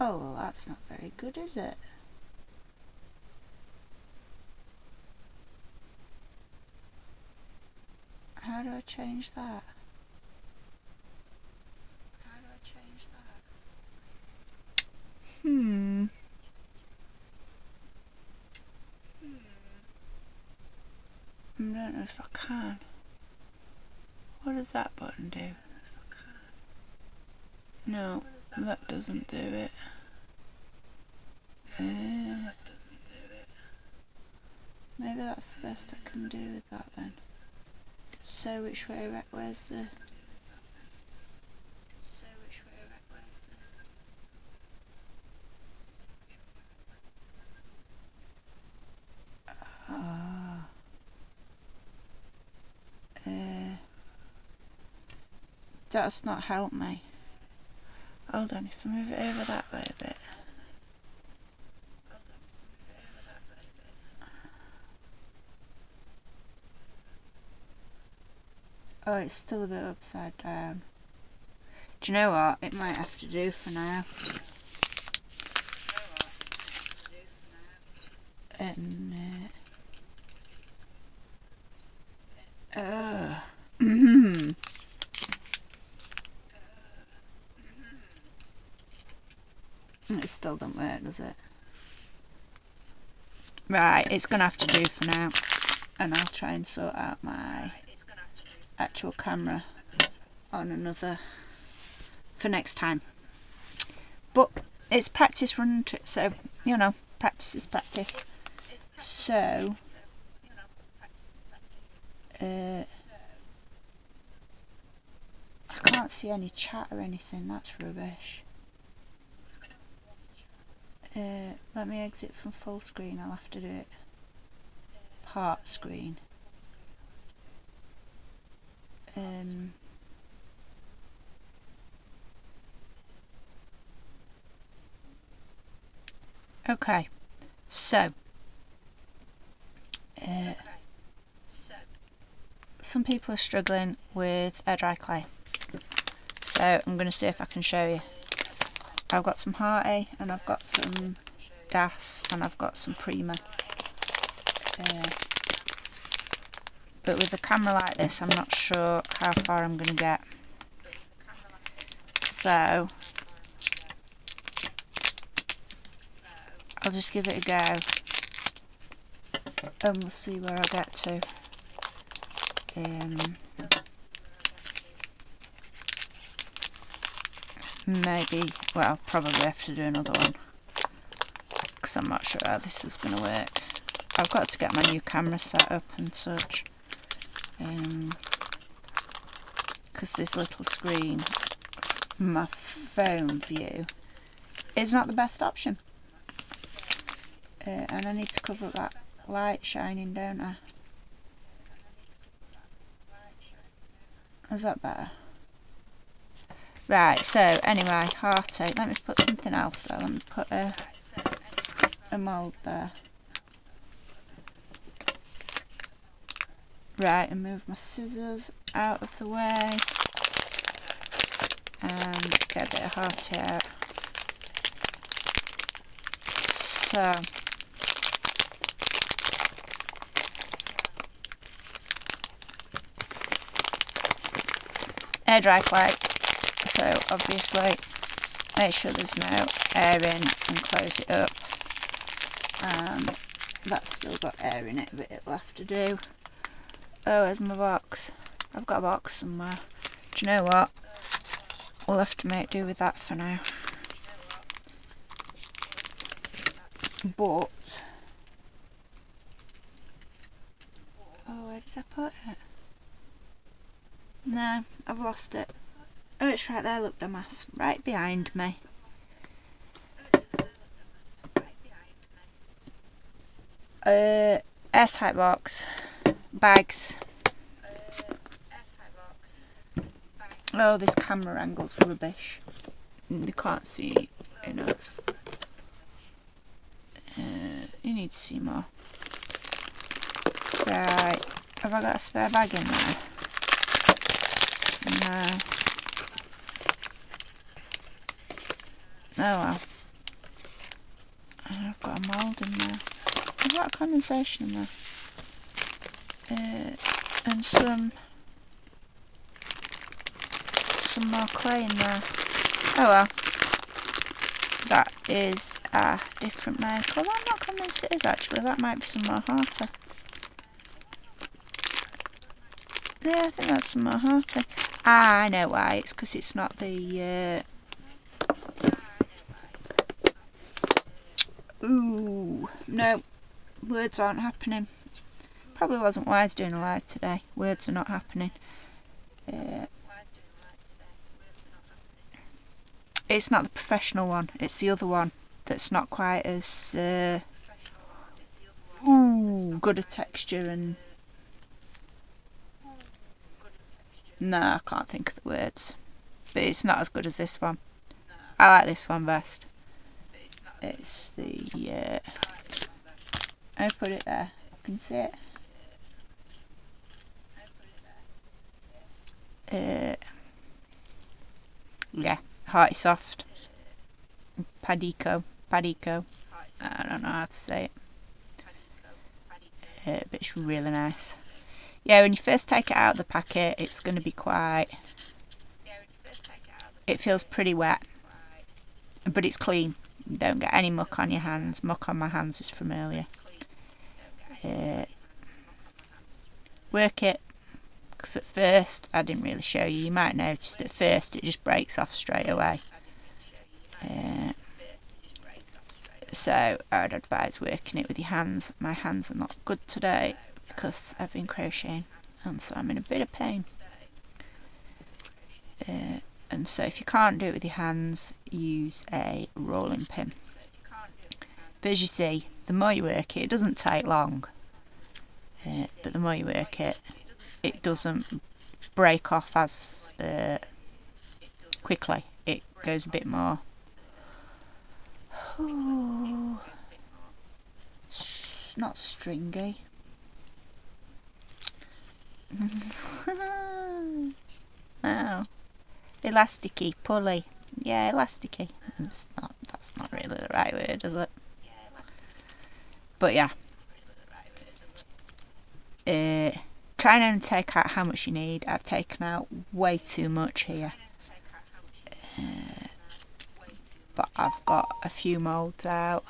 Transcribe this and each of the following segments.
Oh, well, that's not very good, is it? How do I change that? I don't know if I can. What does that button do? No, that doesn't do it. Maybe that's the best I can do with that then. So which way, where's the... That's not helped me. Hold on, if I move it over that way a bit. Oh, it's still a bit upside down. Do you know what? It might have to do for now. And it still doesn't work, does it? Right, it's gonna have to do for now, and I'll try and sort out my actual camera on another for next time. But it's practice run, so you know, practice is practice. So I can't see any chat or anything. That's rubbish. Let me exit from full screen. I'll have to do it part screen. Okay, so some people are struggling with Airdry clay, so I'm going to see if I can show you. I've got some hearty, and I've got some gas, and I've got some Prima. But with a camera like this, I'm not sure how far I'm going to get. So I'll just give it a go, and we'll see where I get to. Maybe, well, probably have to do another one, because I'm not sure how this is going to work. I've got to get my new camera set up and such, because this little screen, my phone view, is not the best option. And I need to cover up that light shining, don't I? Is that better? Right, so anyway, hearty. Let me put something else there. Let me put a mould there. Right, and move my scissors out of the way. And get a bit of hearty out. So Airdry clay, so obviously make sure there's no air in and close it up. That's still got air in it, but it'll have to do. Oh, where's my box? I've got a box somewhere. Do you know what? We'll have to make do with that for now. But oh, where did I put it? No, I've lost it. Oh, it's right there, look, dumbass. Right behind me. Airtight box. Bags. Oh, this camera angle's rubbish. You can't see enough. You need to see more. Right. Have I got a spare bag in there? No. Oh well. I've got a mould in there. I've got a condensation in there. And some more clay in there. Oh well. That is a different make. Although I'm not convinced it is actually. That might be some more hearty. Yeah, I think that's some more hearty. Ah, I know why. It's because it's not the... Ooh, no. Words aren't happening. Probably wasn't wise doing a live today. Words are not happening. It's not the professional one. It's the other one that's not quite as good a texture and... No, I can't think of the words. But it's not as good as this one. I like this one best. It's the... I put it there. You can see it. Yeah, hearty soft. Padico. I don't know how to say it. But it's really nice. Yeah, when you first take it out of the packet, it's going to be quite... It feels pretty wet. But it's clean. You don't get any muck on your hands. Muck on my hands is from earlier. Work it. Because at first, I didn't really show you. You might notice at first it just breaks off straight away. So I'd advise working it with your hands. My hands are not good today because I've been crocheting, and so I'm in a bit of pain. And so if you can't do it with your hands, use a rolling pin. But as you see, the more you work it, it doesn't take long. But the more you work it, it doesn't break off as quickly. It goes a bit more. Ooh, not stringy. No. Elasticy, pulley. Yeah, elasticy. That's not really the right word, is it? But yeah. Try and take out how much you need. I've taken out way too much here. But I've got a few moulds out.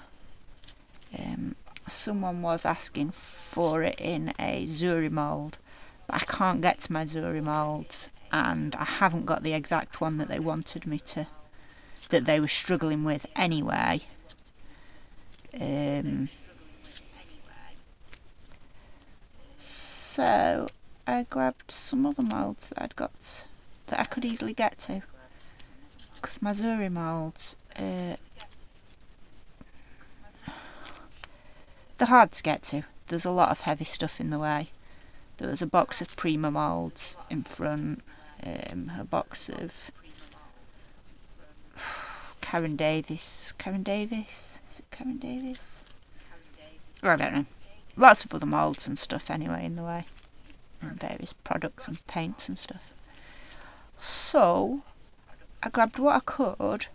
Someone was asking for it in a Zuri mould, but I can't get to my Zuri moulds, and I haven't got the exact one that they wanted me to, that they were struggling with anyway. So I grabbed some other moulds that I'd got that I could easily get to, because my Zuri moulds, they're hard to get to. There's a lot of heavy stuff in the way. There was a box of Prima moulds in front, a box of Karen Davis. Is it Karen Davis? I don't know. Lots of other moulds and stuff anyway in the way. And various products and paints and stuff. So, I grabbed what I could,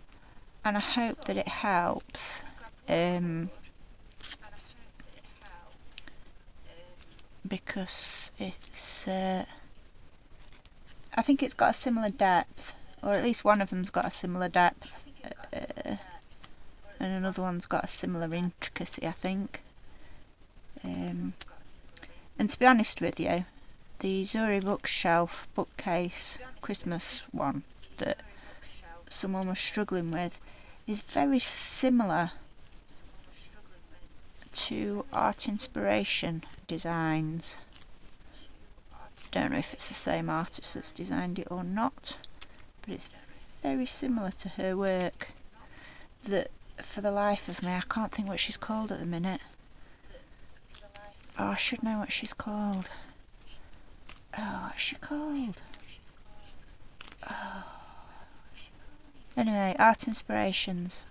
and I hope that it helps. Because it's... I think it's got a similar depth, or at least one of them's got a similar depth. And another one's got a similar intricacy, I think. And to be honest with you, the Zuri bookshelf bookcase Christmas one that someone was struggling with is very similar to Art Inspiration Designs. Don't know if it's the same artist that's designed it or not, but it's very similar to her work. That, for the life of me, I can't think what she's called at the minute. Oh, I should know what she's called. Oh, what's she called? Oh. Anyway, Art Inspirations,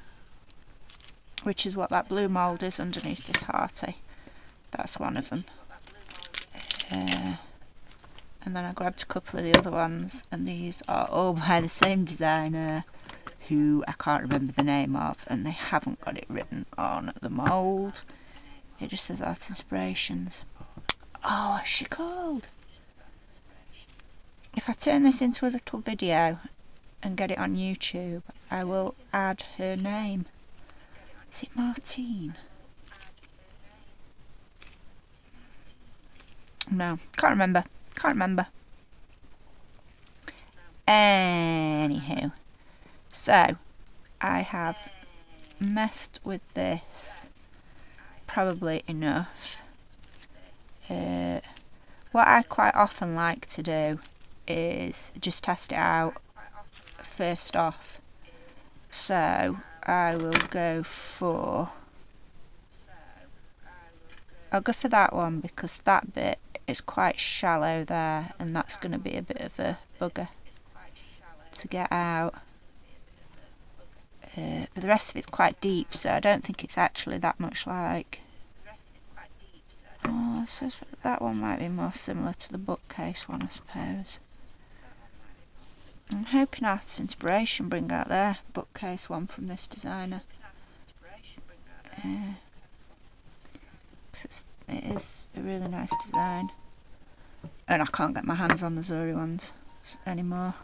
which is what that blue mould is underneath this hearty. That's one of them. And then I grabbed a couple of the other ones, and these are all by the same designer, who I can't remember the name of, and they haven't got it written on the mould. It just says Art Inspirations. Oh, what's she called? If I turn this into a little video and get it on YouTube, I will add her name. Is it Martine? No, can't remember. Can't remember. Anywho, so I have messed with this probably enough. What I quite often like to do is just test it out first off. So I will go for that one, because that bit is quite shallow there, and that's going to be a bit of a bugger to get out. But the rest of it's quite deep, so I don't think it's actually that much like. Oh, so that one might be more similar to the bookcase one, I suppose. I'm hoping Art Inspiration bring out their bookcase one from this designer. It is a really nice design, and I can't get my hands on the Zuri ones anymore.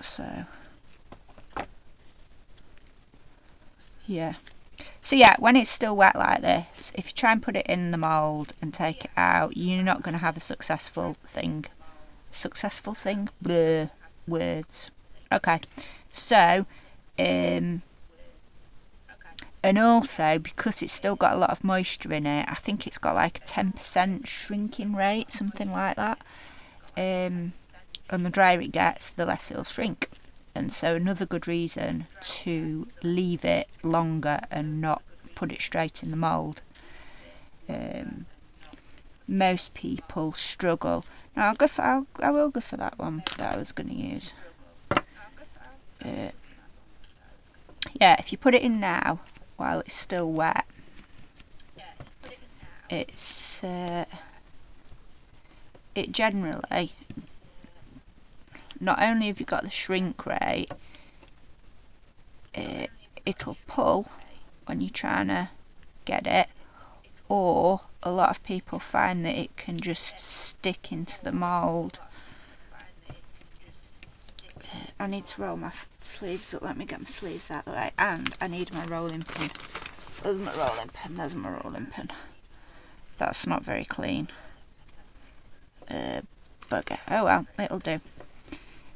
So yeah. So yeah, when it's still wet like this, if you try and put it in the mould and take it out, you're not going to have a successful thing. Successful thing? Bleh. Words. Okay. So, and also, because it's still got a lot of moisture in it, I think it's got like a 10% shrinking rate, something like that. And the drier it gets, the less it'll shrink. And so another good reason to leave it longer and not put it straight in the mould. Most people struggle. Now I will go for that one that I was going to use. Yeah, if you put it in now while it's still wet, it's it generally, not only have you got the shrink rate, it'll pull when you're trying to get it, or a lot of people find that it can just stick into the mould. I need to roll my sleeves up. Let me get my sleeves out of the way, and I need my rolling pin. There's my rolling pin, there's my rolling pin. That's not very clean. Bugger. Oh well, it'll do.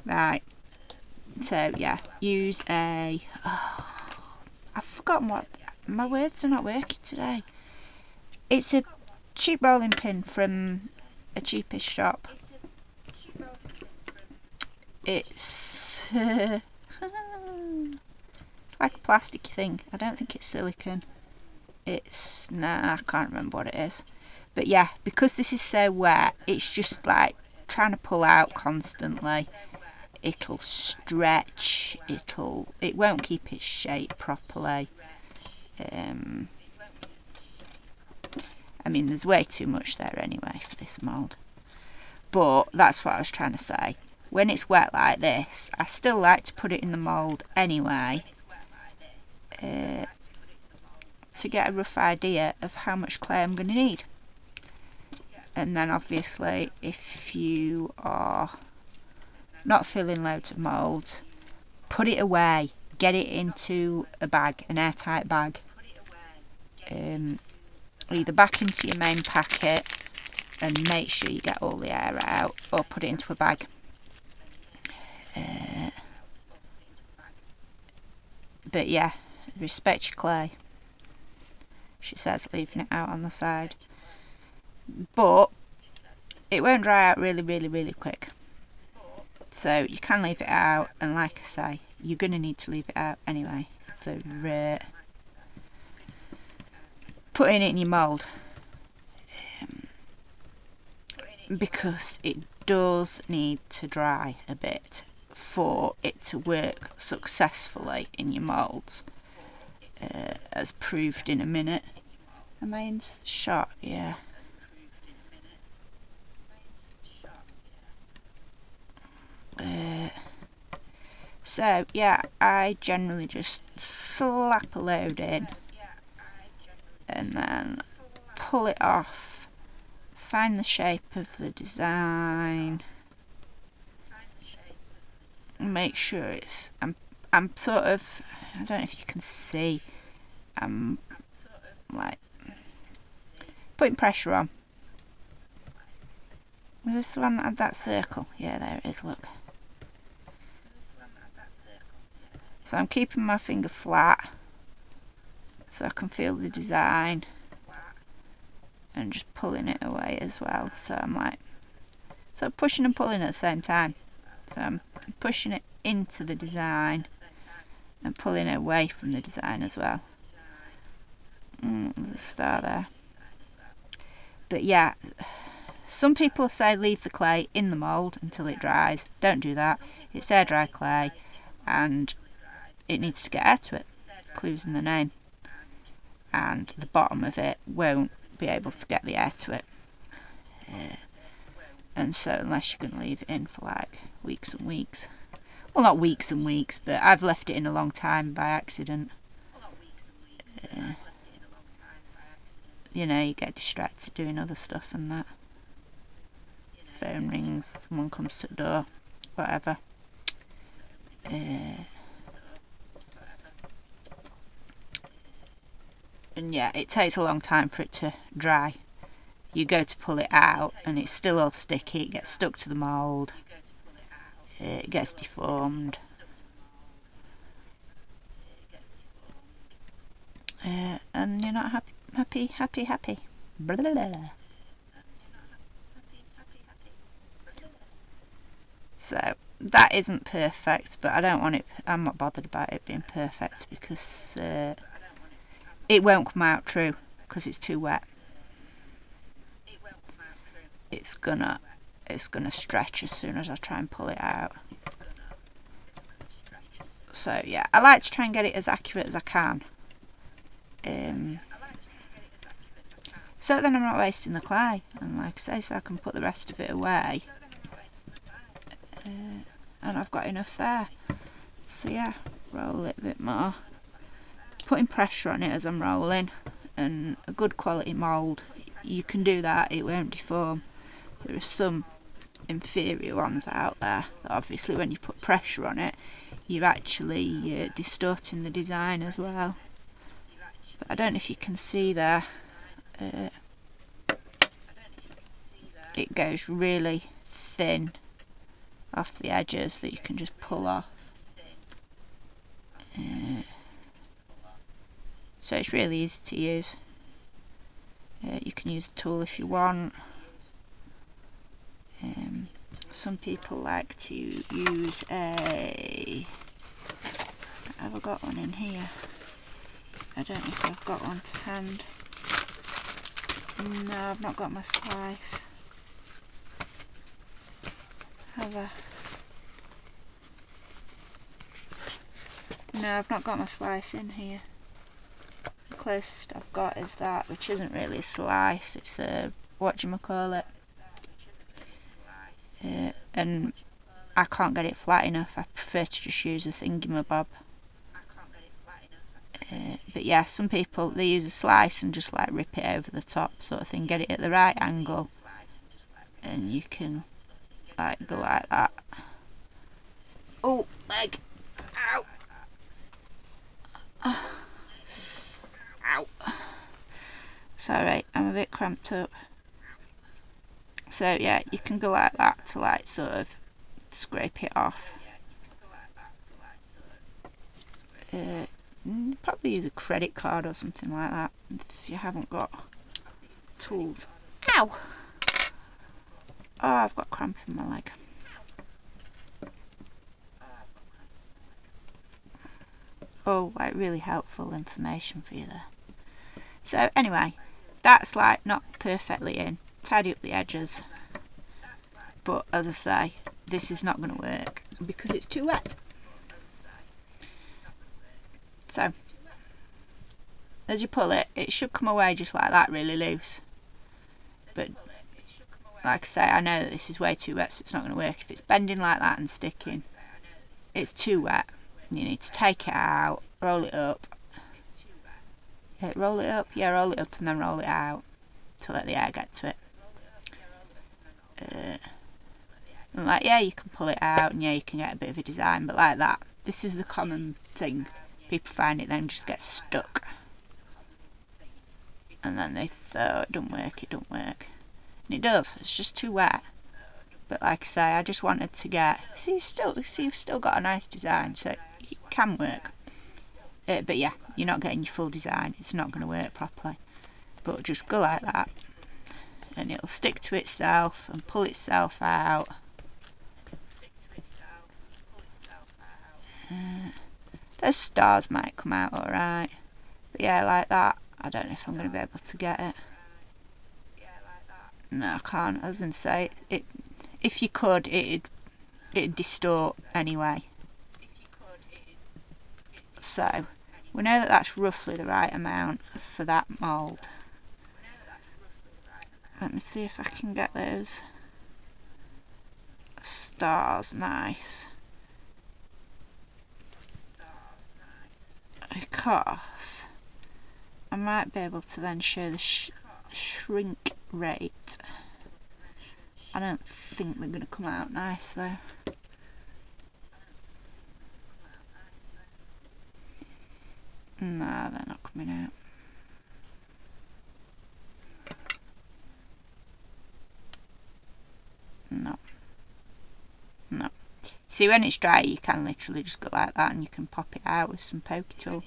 Right, so yeah, use a, I've forgotten what, my words are not working today. It's a cheap rolling pin from a cheapish shop. It's it's like a plastic thing. I don't think it's silicone. It's, nah, I can't remember what it is. But yeah, because this is so wet, it's just like trying to pull out constantly. It'll stretch, it won't keep its shape properly. I mean, there's way too much there anyway for this mould. But that's what I was trying to say. When it's wet like this, I still like to put it in the mould anyway, to get a rough idea of how much clay I'm going to need. And then obviously, if you are not filling loads of moulds, put it away, get it into a bag, an airtight bag, either back into your main packet and make sure you get all the air out, or put it into a bag. But yeah, respect your clay. She says, leaving it out on the side. But it won't dry out really quick. So you can leave it out, and like I say, you're going to need to leave it out anyway for putting it in your mould, because it does need to dry a bit for it to work successfully in your moulds, as proved in a minute. Am I in shot? Yeah. So yeah, I generally just slap a load in and then pull it off, find the shape of the design, make sure it's, I'm sort of, I don't know if you can see, I'm like putting pressure on. Was this the one that had that circle? Yeah, there it is, look. So I'm keeping my finger flat so I can feel the design and just pulling it away as well. So I'm like, so pushing and pulling at the same time. So I'm pushing it into the design and pulling it away from the design as well. There's a star there. But yeah, some people say leave the clay in the mould until it dries. Don't do that. It's air dry clay and it needs to get air to it. Clues in the name. And the bottom of it won't be able to get the air to it. And so unless you're going to leave it in for like weeks and weeks. Well, not weeks and weeks, but I've left it in a long time by accident. You know, you get distracted doing other stuff and that. Phone rings, someone comes to the door, whatever. And yeah, it takes a long time for it to dry. You go to pull it out and it's still all sticky, it gets stuck to the mould, it gets deformed. And you're not happy. Blah, blah, blah. So that isn't perfect, but I don't want it, I'm not bothered about it being perfect because it won't come out true because it's too wet. It's gonna stretch as soon as I try and pull it out. So yeah, I like to try and get it as accurate as I can. So then I'm not wasting the clay, and like I say, so I can put the rest of it away. And I've got enough there. So yeah, roll it a bit more. Putting pressure on it as I'm rolling, and a good quality mould, you can do that, it won't deform. There are some inferior ones out there that obviously when you put pressure on it, you're actually distorting the design as well. But I don't know if you can see there, it goes really thin off the edges that you can just pull off. So it's really easy to use. You can use the tool if you want. Some people like to use a, have I got one in here? I don't know if I've got one to hand. No, I've not got my slice. Have I? No, I've not got my slice in here. The closest I've got is that, which isn't really a slice, it's a, whatchamacallit. And I can't get it flat enough, I prefer to just use a thingamabob. But yeah, some people, they use a slice and just like rip it over the top sort of thing, get it at the right angle, and you can like go like that. Oh, leg! Ow! Ow! Sorry, I'm a bit cramped up. So yeah, you can go like that to like sort of scrape it off. Probably use a credit card or something like that if you haven't got tools. Ow! Oh, I've got cramp in my leg. Oh, like really helpful information for you there. So anyway, that's like not perfectly in. Tidy up the edges. But as I say, this is not going to work because it's too wet. So, as you pull it, it should come away just like that, really loose. But like I say, I know that this is way too wet, so it's not going to work. If it's bending like that and sticking, it's too wet. You need to take it out, roll it up. Roll it up, yeah, roll it up and then roll it out to let the air get to it. And like, yeah, you can pull it out and yeah, you can get a bit of a design, but like that. This is the common thing. People find it then just gets stuck. And then they thought, it don't work, it don't work. And it does, it's just too wet. But like I say, I just wanted to get, see you've still got a nice design, so it can work. But yeah, you're not getting your full design, it's not going to work properly. But just go like that, and it'll stick to itself and pull itself out. Those stars might come out alright, but yeah, like that. I don't know if I'm going to be able to get it. No, I can't. I was going to say, if you could, it'd distort anyway. So we know that that's roughly the right amount for that mould. Let me see if I can get those stars nice. Because I might be able to then show the shrink rate. I don't think they're going to come out nice though. Nah, they're not coming out. No. No. See, when it's dry you can literally just go like that and you can pop it out with some pokey tool.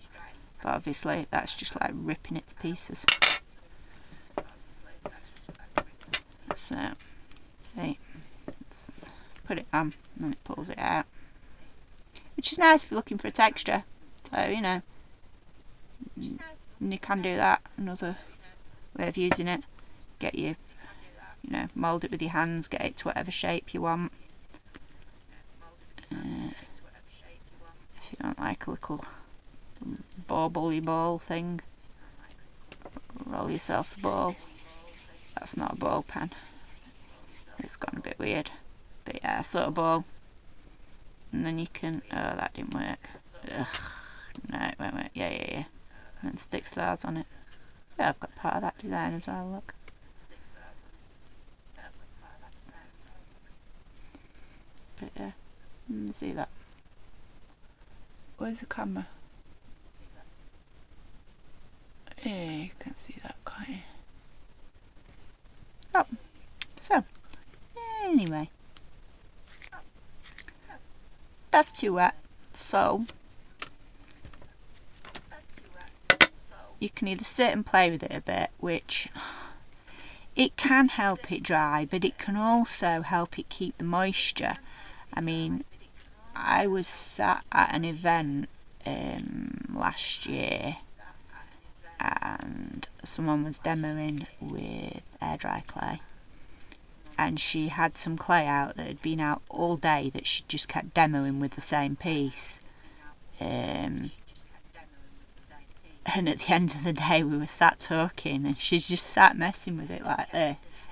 But obviously that's just like ripping it to pieces. So, see, let's put it on and then it pulls it out. Which is nice if you're looking for a texture. So, you know, you can do that. Another way of using it. Get you know, mould it with your hands, get it to whatever shape you want. If you don't like a little bauble-y ball thing, roll yourself a ball. That's not a ball pen. It's gone a bit weird. But yeah, sort of ball. And then you can, oh, that didn't work. Ugh, no, it won't work. Yeah. And then stick stars on it. Yeah, I've got part of that design as well, look. But yeah, you can see that. Where's the camera? Yeah, you can see that, can't you? Oh, so, anyway. That's too wet, so you can either sit and play with it a bit, which it can help it dry, but it can also help it keep the moisture. I mean, I was sat at an event last year and someone was demoing with Airdry clay, and she had some clay out that had been out all day that she just kept demoing with the same piece. And at the end of the day we were sat talking and she's just sat messing with it like this.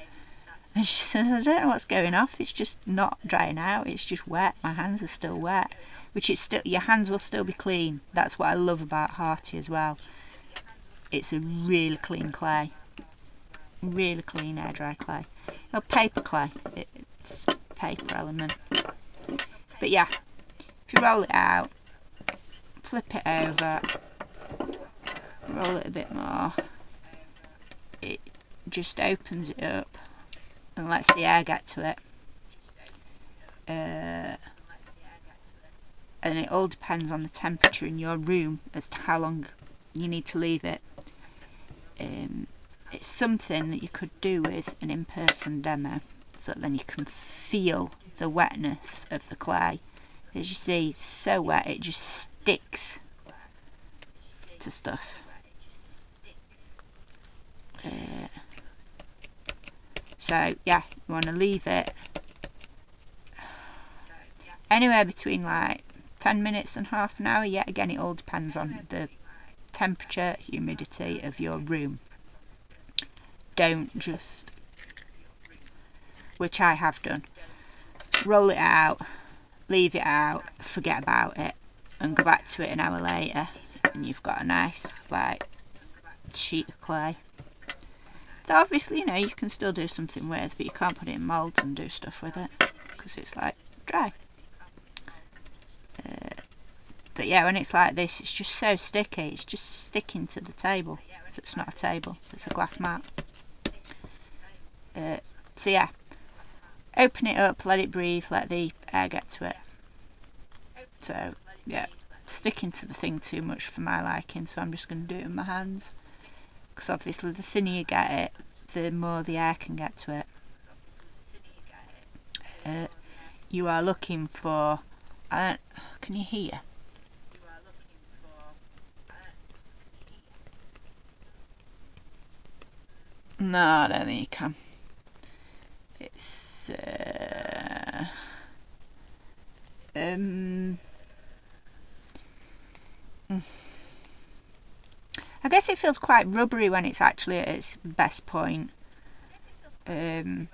And she says, I don't know what's going off, it's just not drying out, it's just wet, my hands are still wet. Which is still, your hands will still be clean. That's what I love about Hearty as well. It's a really clean clay. Really clean Airdry clay. Oh, paper clay. It's paper element. But yeah, if you roll it out, flip it over, roll it a bit more, it just opens it up and lets the air get to it. And it all depends on the temperature in your room as to how long you need to leave it. It's something that you could do with an in-person demo, so then you can feel the wetness of the clay. As you see, it's so wet it just sticks to stuff. So yeah, you want to leave it anywhere between like 10 minutes and half an hour. Yet again, it all depends on the temperature, humidity of your room. Don't just, which I have done, roll it out leave it out, forget about it, and go back to it an hour later, and you've got a nice like sheet of clay that obviously, you know, you can still do something with, but you can't put it in moulds and do stuff with it because it's like dry. But yeah, when it's like this, it's just so sticky, it's just sticking to the table. It's not a table, it's a glass mat. So yeah, open it up, let it breathe, let the air get to it. So yeah, sticking to the thing too much for my liking, so I'm just going to do it in my hands, because obviously the thinner you get it, the more the air can get to it. You are looking for, can you hear? No, I don't think you can. It's I guess it feels quite rubbery when it's actually at its best point. And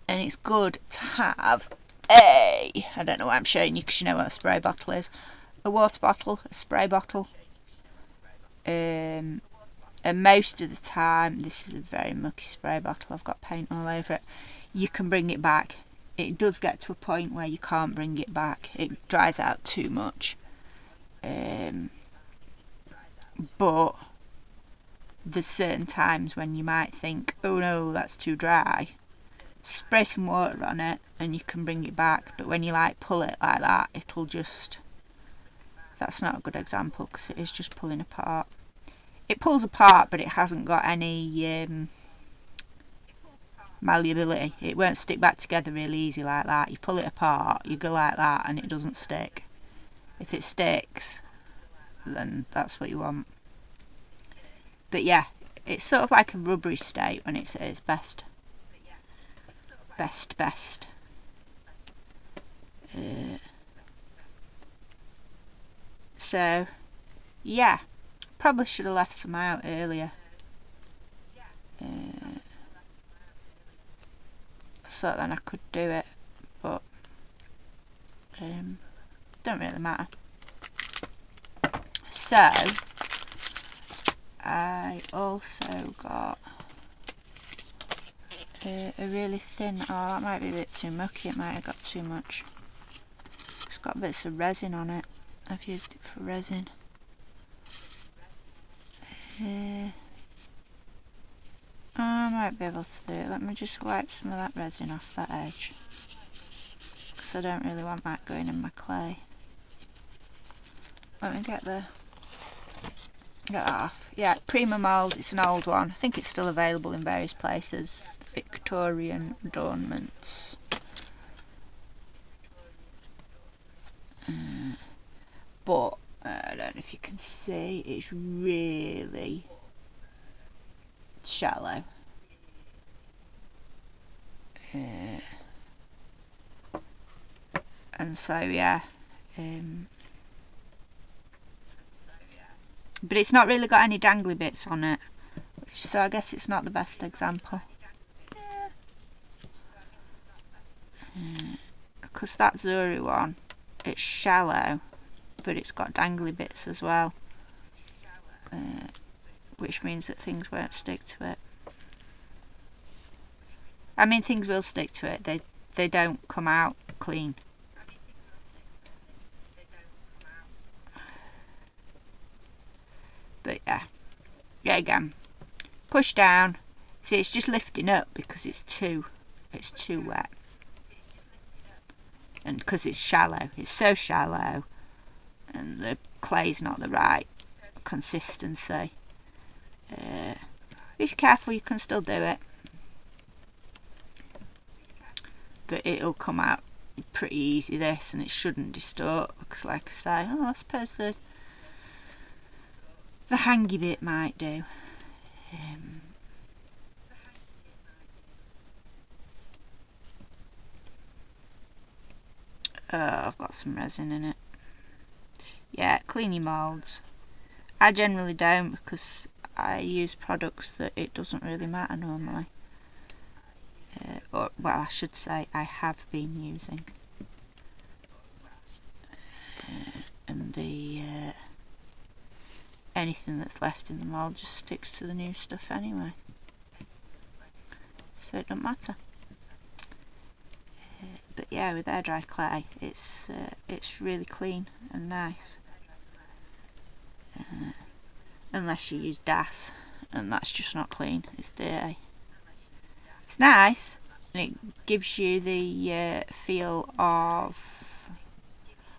it's good to have I don't know why I'm showing you because you know what a spray bottle is. A water bottle, a spray bottle. And most of the time, this is a very mucky spray bottle, I've got paint all over it, you can bring it back. It does get to a point where you can't bring it back, it dries out too much. But there's certain times when you might think, oh no, that's too dry. Spray some water on it and you can bring it back, but when you like pull it like that, it'll just, that's not a good example because it is just pulling apart. It pulls apart, but it hasn't got any malleability. It won't stick back together really easy like that. You pull it apart, you go like that, and it doesn't stick. If it sticks, then that's what you want. But yeah, it's sort of like a rubbery state when it's at its best. Best. So, yeah. Probably should have left some out earlier. So then I could do it, but don't really matter. So I also got a really thin, that might be a bit too mucky, it might have got too much. It's got bits of resin on it. I've used it for resin. I might be able to do it. Let me just wipe some of that resin off that edge, because I don't really want that going in my clay. Let me get that off. Yeah, Prima mould, it's an old one. I think it's still available in various places. Victorian adornments. But I don't know if you can see, it's really shallow. And so yeah, but it's not really got any dangly bits on it, so I guess it's not the best example. Because that Zuri one, it's shallow, but it's got dangly bits as well, which means that things won't stick to it. I mean, things will stick to it, they don't come out clean. But yeah, again, push down. See, it's just lifting up because it's too wet, and because it's shallow, it's so shallow, and the clay's not the right consistency. If you're careful, you can still do it, but it'll come out pretty easy, this, and it shouldn't distort, because like I say, I suppose the hangy bit might do. I've got some resin in it. Yeah, clean your moulds. I generally don't, because I use products that it doesn't really matter normally. Or, well, I should say I have been using. and the anything that's left in the mould just sticks to the new stuff anyway, so it don't matter. But yeah, with Airdry clay, it's really clean and nice, unless you use DAS, and that's just not clean. It's dirty. It's nice, and it gives you the feel of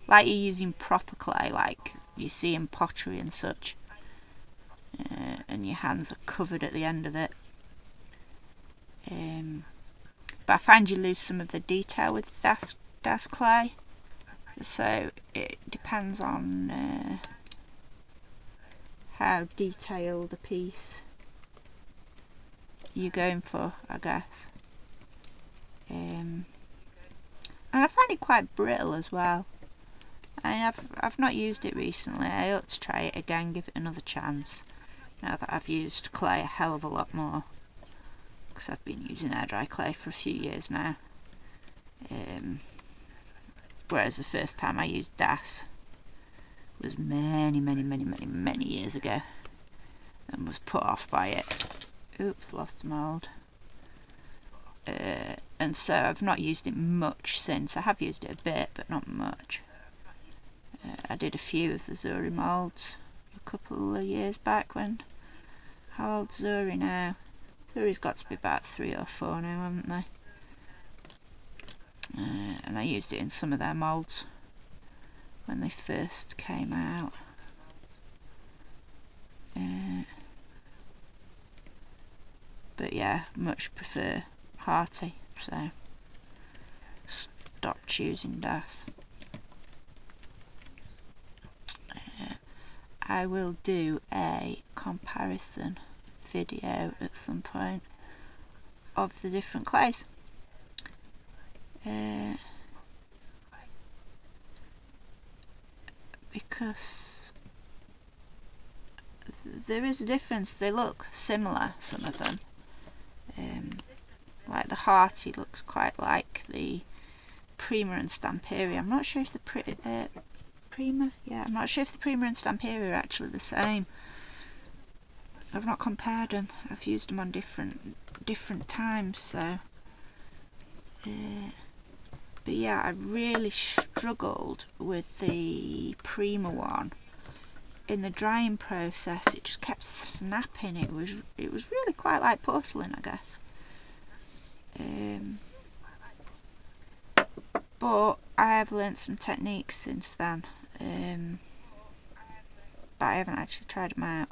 like you're using proper clay, like you see in pottery and such, and your hands are covered at the end of it. But I find you lose some of the detail with DAS clay, so it depends on how detailed a piece you're going for, I guess. And I find it quite brittle as well. I've not used it recently. I ought to try it again, give it another chance, now that I've used clay a hell of a lot more, because I've been using Airdry clay for a few years now. Whereas the first time I used DAS was many years ago, and was put off by it. Oops, lost a mould. And so I've not used it much since. I have used it a bit, but not much. I did a few of the Zuri moulds a couple of years back. When, how old's Zuri now? Zuri's got to be about 3 or 4 now, haven't they? And I used it in some of their moulds when they first came out. But yeah, much prefer Hearty, so stop choosing DAS. I will do a comparison video at some point of the different clays. Because there is a difference. They look similar, some of them. Like the Hearty looks quite like the Prima and Stamperia. I'm not sure if the Prima, yeah, I'm not sure if the Prima and Stamperia are actually the same. I've not compared them. I've used them on different times, so. But yeah, I really struggled with the Prima one. In the drying process, it just kept snapping. It was really quite like porcelain, I guess. But I have learnt some techniques since then. But I haven't actually tried them out.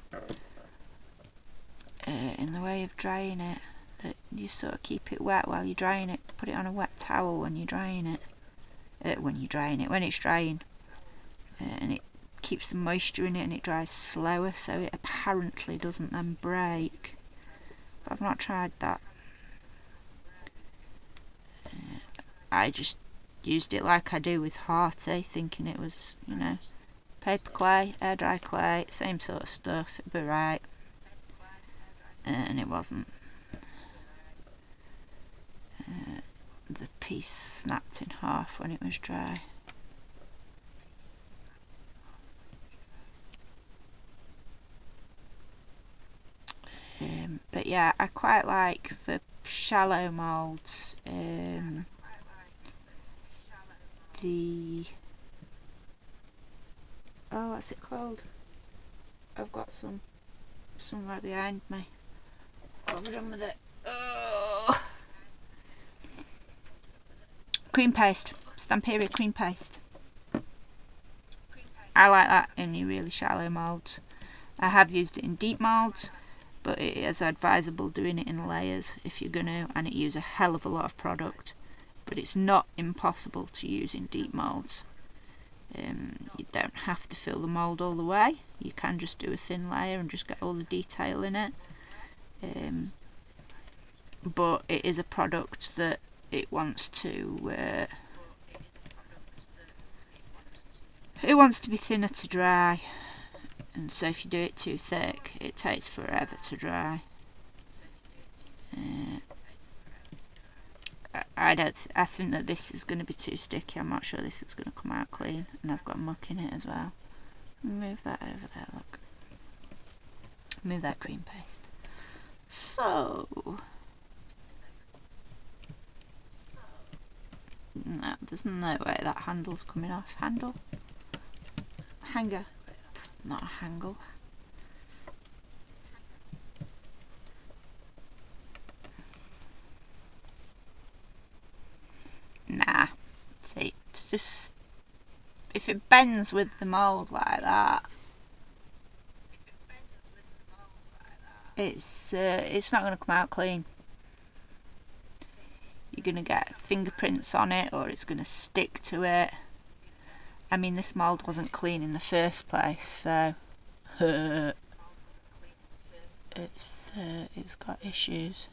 In the way of drying it, that you sort of keep it wet while you're drying it. Put it on a wet towel when you're drying it. When it's drying, and it keeps the moisture in it, and it dries slower, so it apparently doesn't then break. But I've not tried that. I just used it like I do with Hearty, thinking it was, you know, paper clay, Airdry clay, same sort of stuff, it'd be right. And it wasn't. The piece snapped in half when it was dry. But yeah, I quite like the shallow moulds. What's it called? I've got some somewhere behind me. What have I done with it? Oh. Cream paste, Stamperia cream paste. I like that in your really shallow moulds. I have used it in deep moulds, but it is advisable doing it in layers if you're gonna, and it uses a hell of a lot of product. But it's not impossible to use in deep moulds. You don't have to fill the mould all the way. You can just do a thin layer and just get all the detail in it. But it is a product that it wants to be thinner to dry, and so if you do it too thick, it takes forever to dry. I think that this is going to be too sticky. I'm not sure this is going to come out clean, and I've got muck in it as well. Move that over there, look. Move that cream paste. So, no, there's no way that handle's coming off. Handle? Hanger. It's not a hangle. Nah. See, it's just, if it bends with the mould like that, it's not going to come out clean. You're going to get fingerprints on it, or it's going to stick to it. I mean, this mould wasn't clean in the first place, so it's got issues.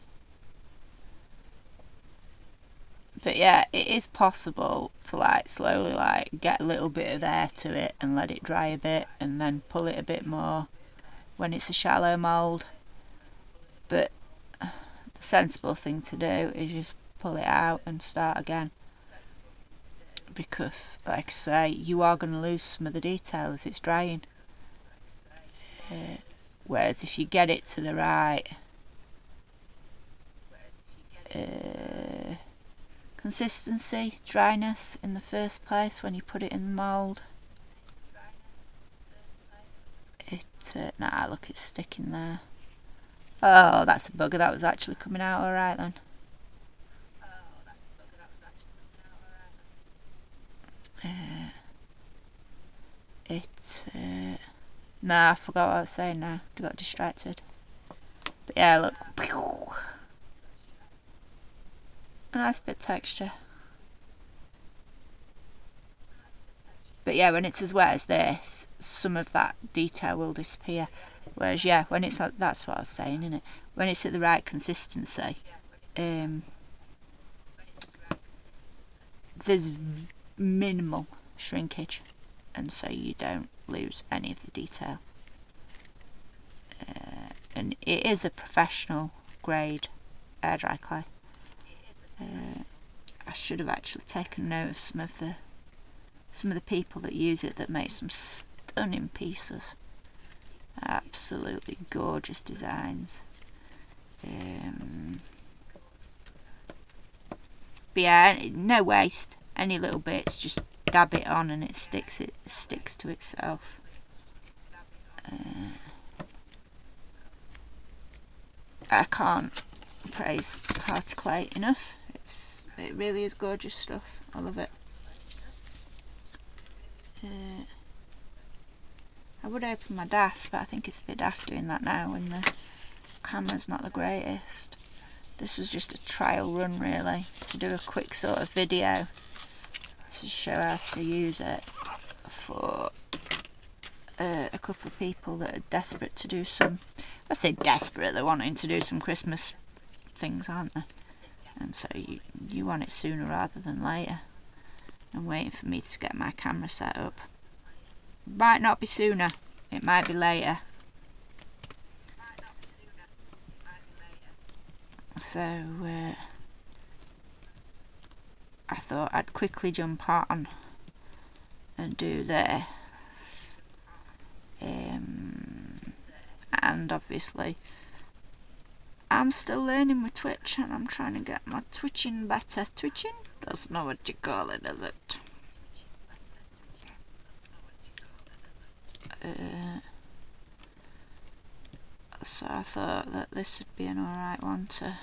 But yeah, it is possible to like slowly like get a little bit of air to it and let it dry a bit, and then pull it a bit more when it's a shallow mould. But the sensible thing to do is just pull it out and start again, because like I say, you are going to lose some of the detail as it's drying. Whereas if you get it to the right consistency, dryness in the first place when you put it in the mould, nah, look, it's sticking there. Oh, that's a bugger, that was actually coming out alright then. Nah, I forgot what I was saying now. I got distracted. But yeah, look. A nice bit of texture. But yeah, when it's as wet as this, some of that detail will disappear. Whereas yeah, when it's like, that's what I was saying, isn't it? When it's at the right consistency, there's minimal shrinkage, and so you don't lose any of the detail. And it is a professional grade Airdry clay. I should have actually taken note of some of the people that use it, that make some stunning pieces. Absolutely gorgeous designs. But yeah, no waste. Any little bits, just dab it on and it sticks to itself. I can't praise Heart Clay enough. It really is gorgeous stuff. I love it. I would open my DAS, but I think it's a bit daft doing that now when the camera's not the greatest. This was just a trial run really, to do a quick sort of video to show how to use it for a couple of people that are desperate to do some, I say desperate, they're wanting to do some Christmas things, aren't they? And so you want it sooner rather than later. I'm waiting for me to get my camera set up. Might not be sooner, it might be later. So I thought I'd quickly jump on and do this. And obviously I'm still learning with Twitch, and I'm trying to get my twitching better. Twitching? That's not what you call it, is it? So I thought that this would be an alright one to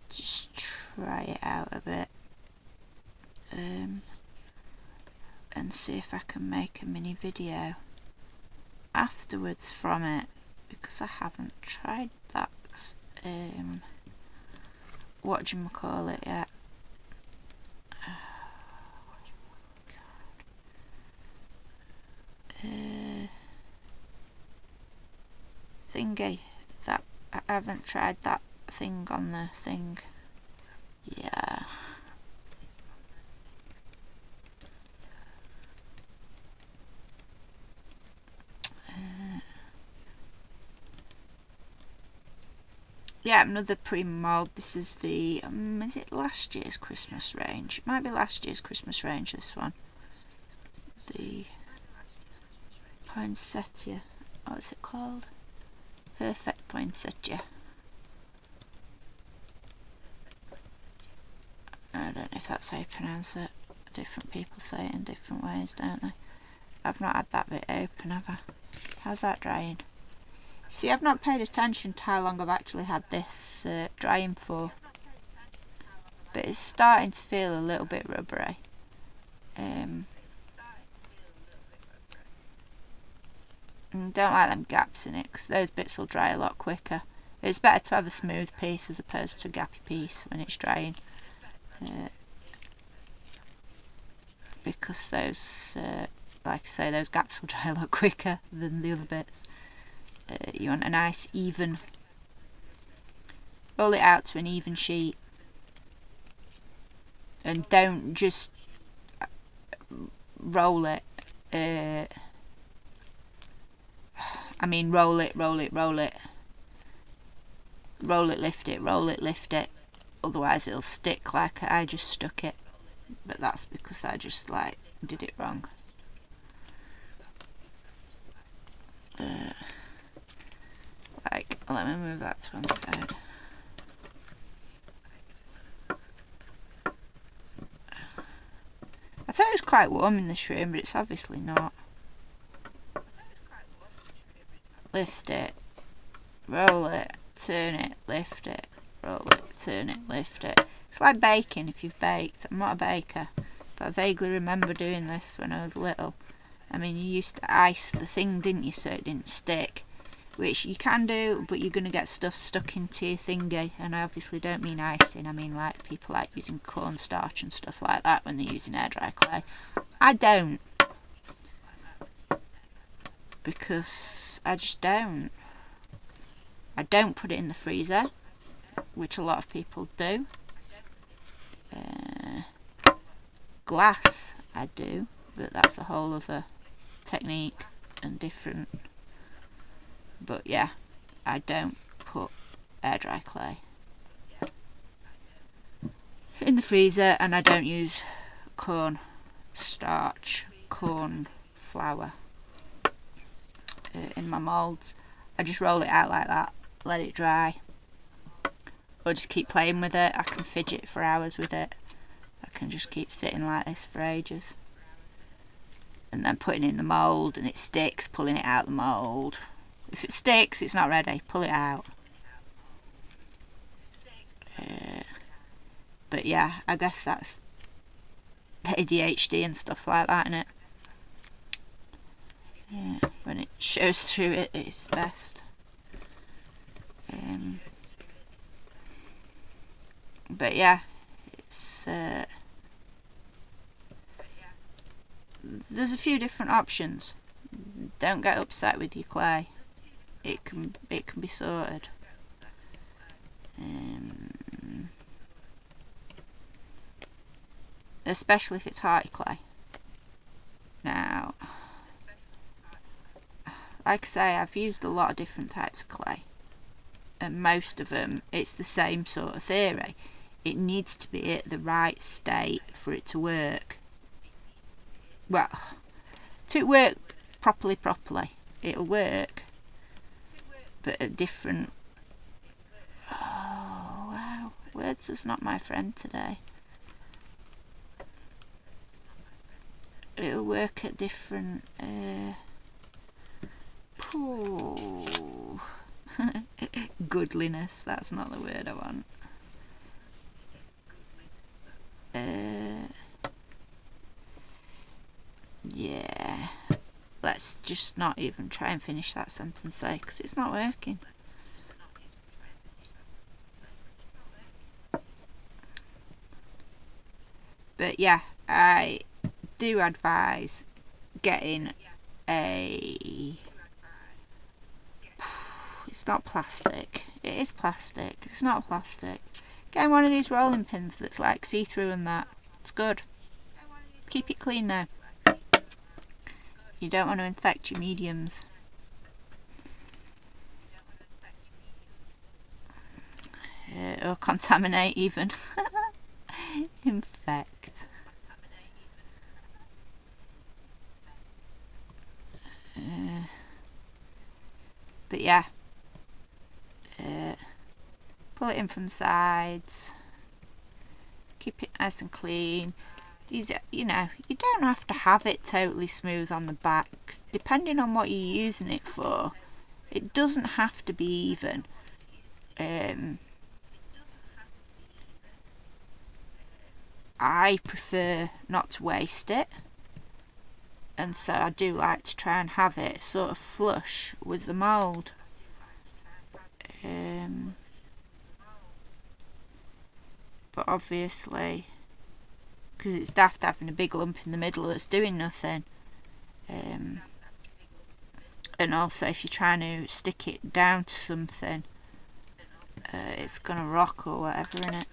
just try it out a bit, and see if I can make a mini video afterwards from it, because I haven't tried that whatchamacallit yet. Thingy, that I haven't tried that thing on the thing. Yeah. Yeah, another premium mould. This is the, is it last year's Christmas range? It might be last year's Christmas range, this one. The poinsettia. What's it called? Perfect poinsettia. I don't know if that's how you pronounce it. Different people say it in different ways, don't they? I've not had that bit open, have I? How's that drying? See, I've not paid attention to how long I've actually had this drying for. But it's starting to feel a little bit rubbery. Don't like them gaps in it, because those bits will dry a lot quicker. It's better to have a smooth piece as opposed to a gappy piece when it's drying. Because those, like I say, those gaps will dry a lot quicker than the other bits. You want a nice even, roll it out to an even sheet. And don't just roll it, I mean roll it, roll it, roll it. Roll it, lift it, roll it, lift it. Otherwise it'll stick like I just stuck it. But that's because I just like did it wrong. Like, let me move that to one side. I thought it was quite warm in this room, but it's obviously not. Lift it, roll it, turn it, lift it, roll it, turn it, lift it. It's like baking if you've baked. I'm not a baker, but I vaguely remember doing this when I was little. I mean, you used to ice the thing, didn't you, so it didn't stick. Which you can do, but you're going to get stuff stuck into your thingy. And I obviously don't mean icing, I mean like people like using cornstarch and stuff like that when they're using airdry clay. I don't. Because I just don't. I don't put it in the freezer, which a lot of people do. Glass, I do, but that's a whole other technique and different. But yeah, I don't put airdry clay in the freezer, and I don't use corn starch, corn flour in my moulds. I just roll it out like that, let it dry, or just keep playing with it. I can fidget for hours with it. I can just keep sitting like this for ages, and then putting it in the mould, and it sticks, pulling it out the mould. If it sticks, it's not ready, pull it out. But yeah, I guess that's ADHD and stuff like that, innit? Yeah, when it shows through it, it's best. But yeah, it's there's a few different options. Don't get upset with your clay. It can be sorted. Especially if it's hearty clay. Now, like I say, I've used a lot of different types of clay, and most of them it's the same sort of theory. It needs to be at the right state for it to work. Well, to work properly, it'll work, but at different... Oh wow, words is not my friend today. It'll work at different goodliness, that's not the word I want. Yeah, let's just not even try and finish that sentence, because it's not working. But yeah, I do advise getting a... It's not plastic. It is plastic. It's not plastic. Getting one of these rolling pins that's like see-through and that. It's good. Keep it clean now. You don't want to infect your mediums. Or contaminate even. Infect. But yeah, pull it in from the sides, keep it nice and clean. These, you know, you don't have to have it totally smooth on the back, depending on what you're using it for. It doesn't have to be even. I prefer not to waste it, and so I do like to try and have it sort of flush with the mould. But obviously, because it's daft having a big lump in the middle that's doing nothing, and also if you're trying to stick it down to something, it's gonna rock or whatever in it.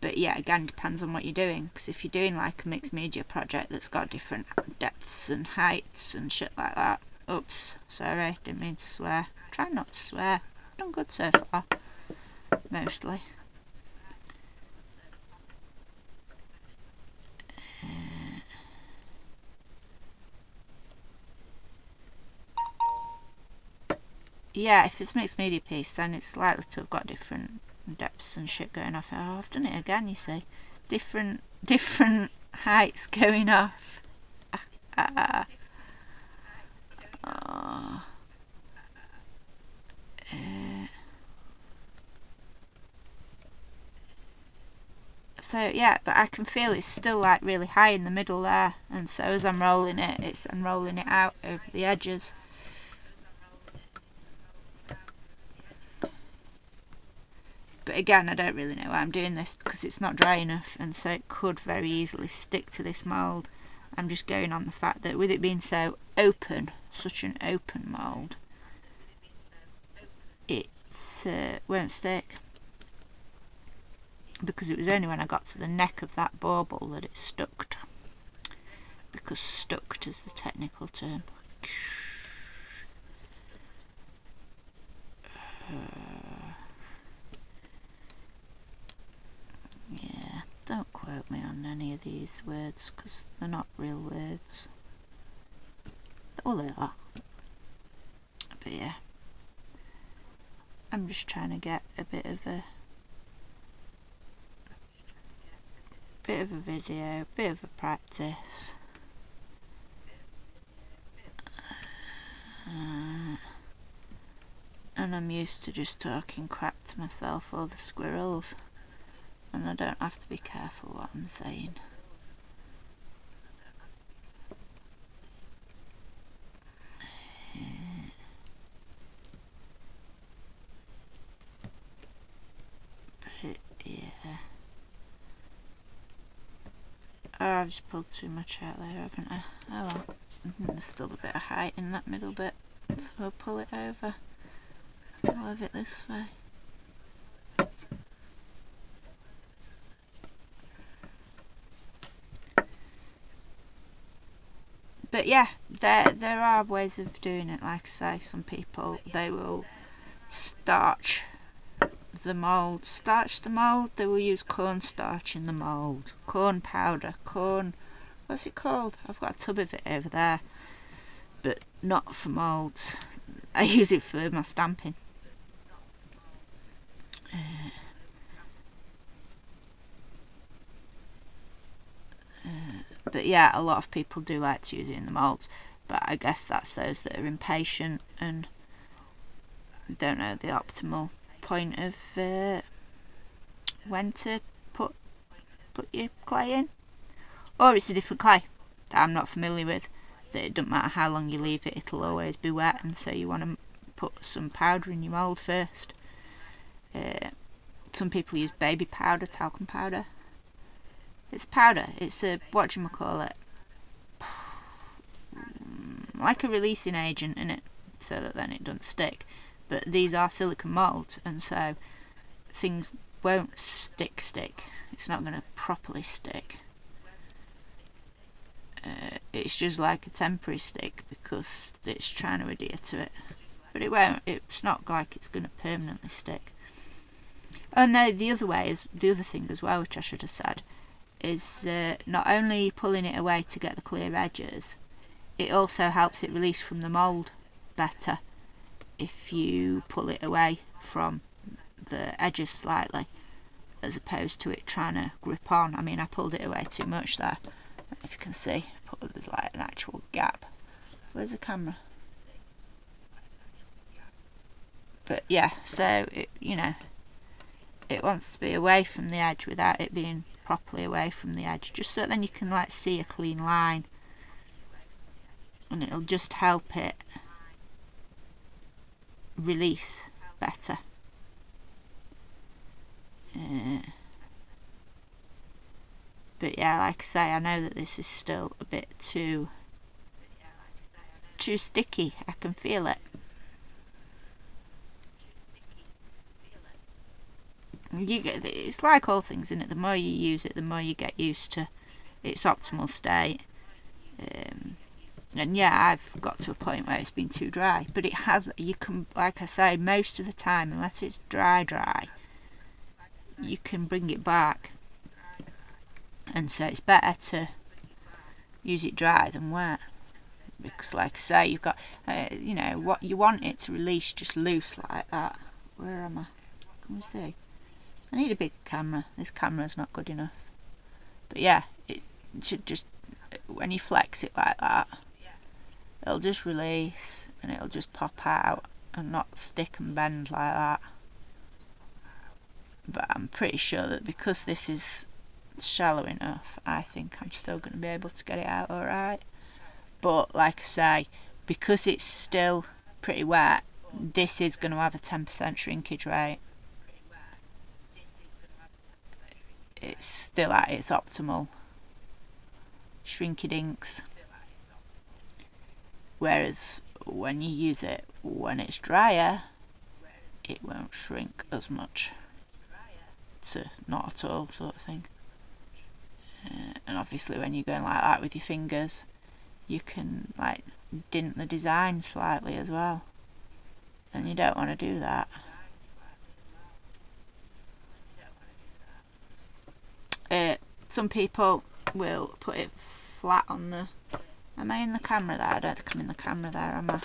But yeah, again, depends on what you're doing, because if you're doing like a mixed media project that's got different depths and heights and shit like that, oops, sorry, didn't mean to swear. Try not to swear. I've done good so far, mostly. Yeah, if it's mixed media piece, then it's likely to have got different depths and shit going off. Oh, I've done it again, you see. Different heights going off. So yeah, but I can feel it's still like really high in the middle there, and so as I'm rolling it, it's then rolling it out over the edges. But again, I don't really know why I'm doing this, because it's not dry enough, and so it could very easily stick to this mould. I'm just going on the fact that with it being so open, such an open mould, it won't stick. Because it was only when I got to the neck of that bauble that it stuck. Because stuck is the technical term. Yeah, don't quote me on any of these words, because they're not real words. Well, they are. But yeah, I'm just trying to get a bit of a video, bit of a practice. And I'm used to just talking crap to myself or the squirrels, and I don't have to be careful what I'm saying. But yeah. Oh, I've just pulled too much out there, haven't I? Oh well. There's still a bit of height in that middle bit, so I'll pull it over. I'll have it this way. But yeah, there are ways of doing it. Like I say, some people, they will starch the mould. Starch the mould? They will use cornstarch in the mould. Corn powder. What's it called? I've got a tub of it over there. But not for moulds. I use it for my stamping. But yeah, a lot of people do like to use it in the moulds, but I guess that's those that are impatient and don't know the optimal point of when to put your clay in. Or it's a different clay that I'm not familiar with, that it doesn't matter how long you leave it, it'll always be wet, and so you want to put some powder in your mould first. Some people use baby powder, talcum powder. It's powder, it's a, whatchamacallit, like a releasing agent in it, so that then it doesn't stick. But these are silicone moulds, and so things won't stick. It's not going to properly stick. It's just like a temporary stick because it's trying to adhere to it. But it won't, it's not like it's going to permanently stick. Oh no, the other way is, the other thing as well, which I should have said, is not only pulling it away to get the clear edges, it also helps it release from the mould better. if you pull it away from the edges slightly, as opposed to it trying to grip on. I mean, I pulled it away too much there. I don't know if you can see, there's like an actual gap. Where's the camera? But yeah, so it, you know, it wants to be away from the edge without it being properly away from the edge, just so then you can like see a clean line, and it'll just help it release better. But yeah, like I say, I know that this is still a bit too sticky. I can feel it. It's like all things, isn't it? The more you use it, the more you get used to its optimal state. And yeah, I've got to a point where it's been too dry, but it has. You can, like I say, most of the time, unless it's dry, you can bring it back. And so it's better to use it dry than wet, because, like I say, you've got, you know, what you want it to release just loose like that. Where am I? Can we see? I need a bigger camera. This camera's not good enough. But yeah, it should just, when you flex it like that, it'll just release and it'll just pop out and not stick and bend like that. But I'm pretty sure that because this is shallow enough, I think I'm still going to be able to get it out alright. But like I say, because it's still pretty wet, this is going to have a 10% shrinkage rate. It's still at its optimal shrinkadinks. Whereas when you use it when it's drier, it won't shrink as much to not at all sort of thing. And obviously when you're going like that with your fingers, you can like dint the design slightly as well, and you don't want to do that. Some people will put it flat on the... Am I in the camera there? I don't think I'm in the camera there, am I?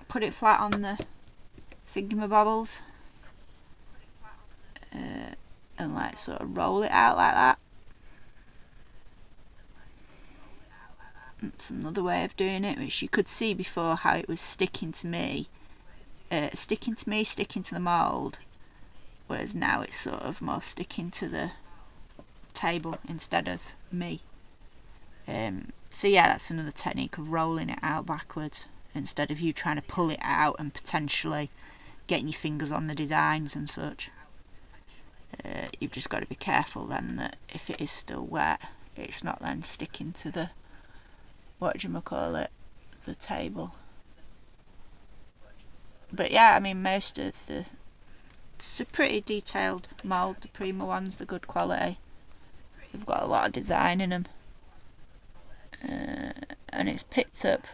Put it flat on the thingamabobbles, and like sort of roll it out like that. That's another way of doing it, which you could see before how it was sticking to me, sticking to the mould, whereas now it's sort of more sticking to the table instead of me. So yeah, that's another technique of rolling it out backwards instead of you trying to pull it out and potentially getting your fingers on the designs and such. You've just got to be careful then that if it is still wet, it's not then sticking to the, the table. But yeah, I mean, most of the, it's a pretty detailed mould, the Prima ones, the good quality. They've got a lot of design in them, and it's picked up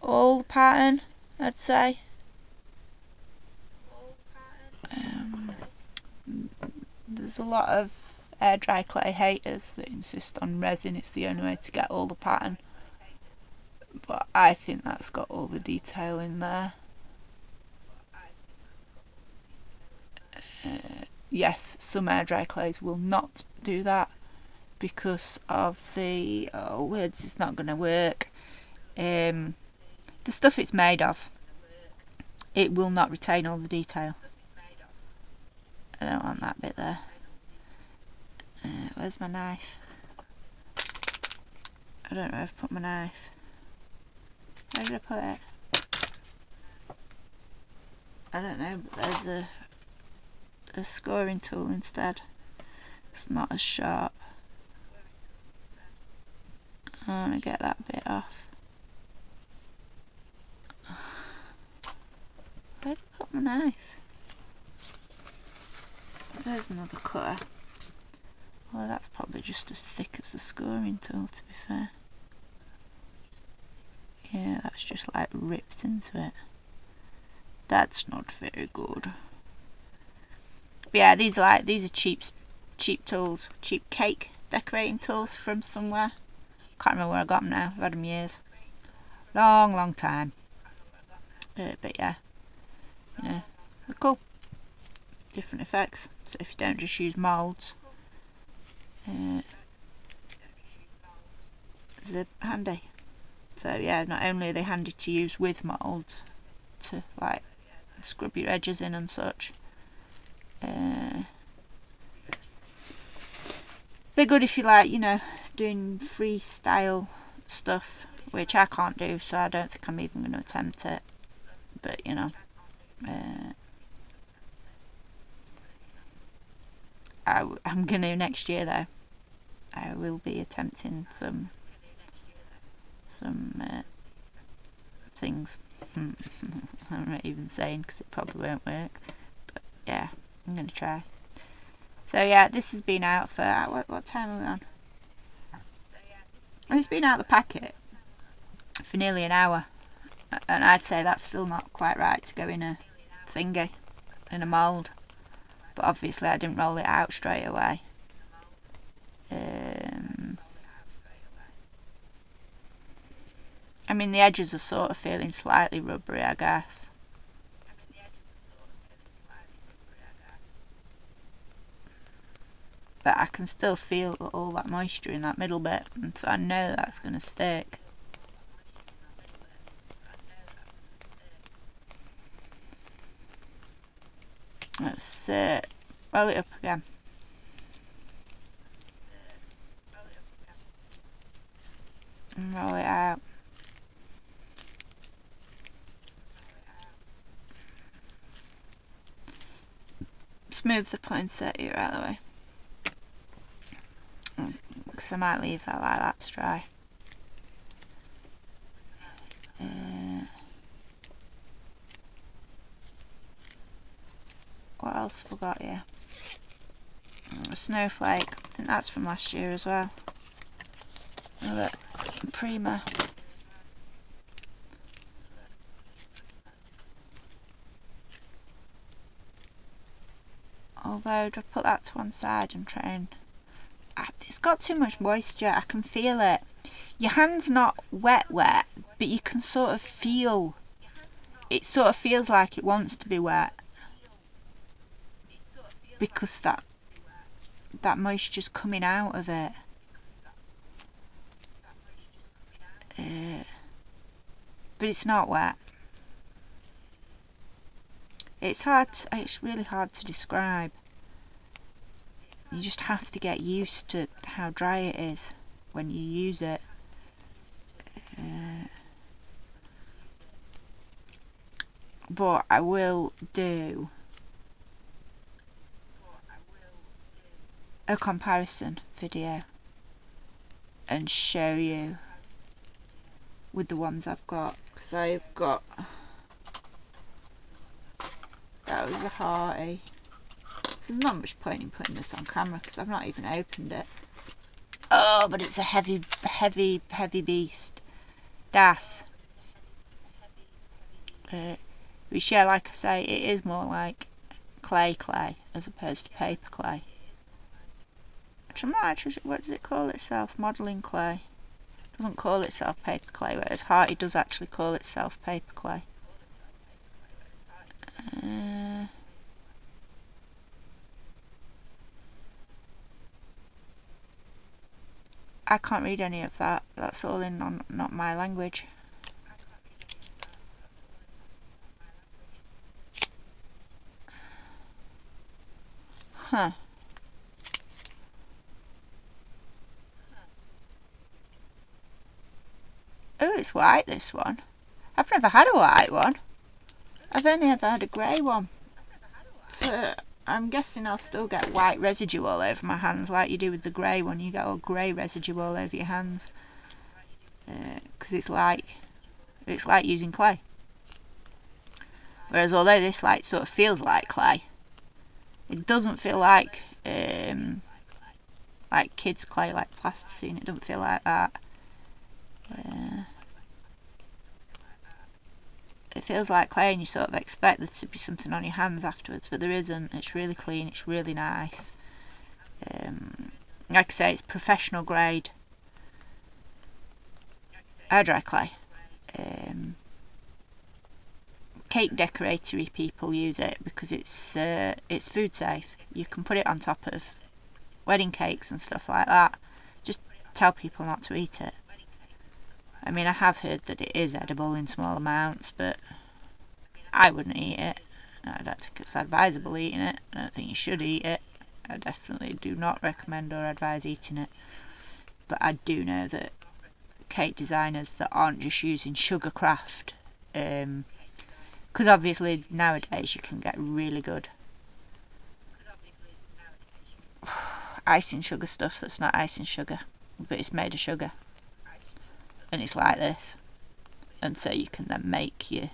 all the pattern, I'd say. There's a lot of Airdry clay haters that insist on resin, it's the only way to get all the pattern, but I think that's got all the detail in there. Yes, some Airdry clays will not do that because of the words. It's not going to work. The stuff it's made of, it will not retain all the detail. I don't want that bit there. Where's my knife? I don't know where I've put my knife. Where did I put it? I don't know, but there's a scoring tool instead. It's not as sharp. I want to get that bit off. Where did I put my knife? There's another cutter. Well, that's probably just as thick as the scoring tool, to be fair. Yeah, that's just like ripped into it. That's not very good. But yeah, these are cheap tools, cheap cake decorating tools from somewhere. Can't remember where I got them now. I've had them years. long time. But yeah, you know, they're cool. Different effects. So if you don't just use moulds, they're handy. So yeah, not only are they handy to use with moulds to like scrub your edges in and such, they're good if you like, you know, doing freestyle stuff, which I can't do, so I don't think I'm even going to attempt it. But you know, I'm going to next year though. I will be attempting some things. I'm not even saying because it probably won't work, but yeah, I'm going to try. So yeah, this has been out for what time are we on? It's been out the packet for nearly an hour, and I'd say that's still not quite right to go in a thingy, in a mould. But obviously I didn't roll it out straight away. I mean, the edges are sort of feeling slightly rubbery, I guess. But I can still feel all that moisture in that middle bit, and so I know that's going to stick. Let's roll it up again. And roll it out. Smooth the poinsettia out of the way, because I might leave that like that to dry. What else have I got here? A snowflake. I think that's from last year as well. Another primer. Although, do I put that to one side and try and... It's got too much moisture, I can feel it. Your hand's not wet, but you can sort of feel... It sort of feels like it wants to be wet. Because that moisture's coming out of it. But it's not wet. It's really hard to describe. You just have to get used to how dry it is when you use it. But I will do a comparison video and show you with the ones I've got, because I've got, that was a hearty. There's not much point in putting this on camera because I've not even opened it. Oh, but it's a heavy beast. Das. Which, yeah, like I say, it is more like clay as opposed to paper clay. Which I'm not actually sure, what does it call itself? Modelling clay. It doesn't call itself paper clay, whereas Hearty does actually call itself paper clay. I can't read any of that. That's all in not my language. Huh. Oh, it's white, this one. I've never had a white one. I've only ever had a grey one. So I'm guessing I'll still get white residue all over my hands like you do with the grey one. You get all grey residue all over your hands. Because it's like using clay. Whereas although this like sort of feels like clay, it doesn't feel like kids clay, like plasticine. It doesn't feel like that. It feels like clay, and you sort of expect there to be something on your hands afterwards, but there isn't. It's really clean. It's really nice. Like I say, it's professional grade Airdry clay. cake decoratory people use it because it's food safe. You can put it on top of wedding cakes and stuff like that. Just tell people not to eat it. I mean, I have heard that it is edible in small amounts, but I wouldn't eat it. I don't think it's advisable eating it. I don't think you should eat it. I definitely do not recommend or advise eating it. But I do know that cake designers that aren't just using sugar craft, because obviously nowadays you can get really good icing sugar stuff that's not icing sugar, but it's made of sugar, and it's like this, and so you can then make your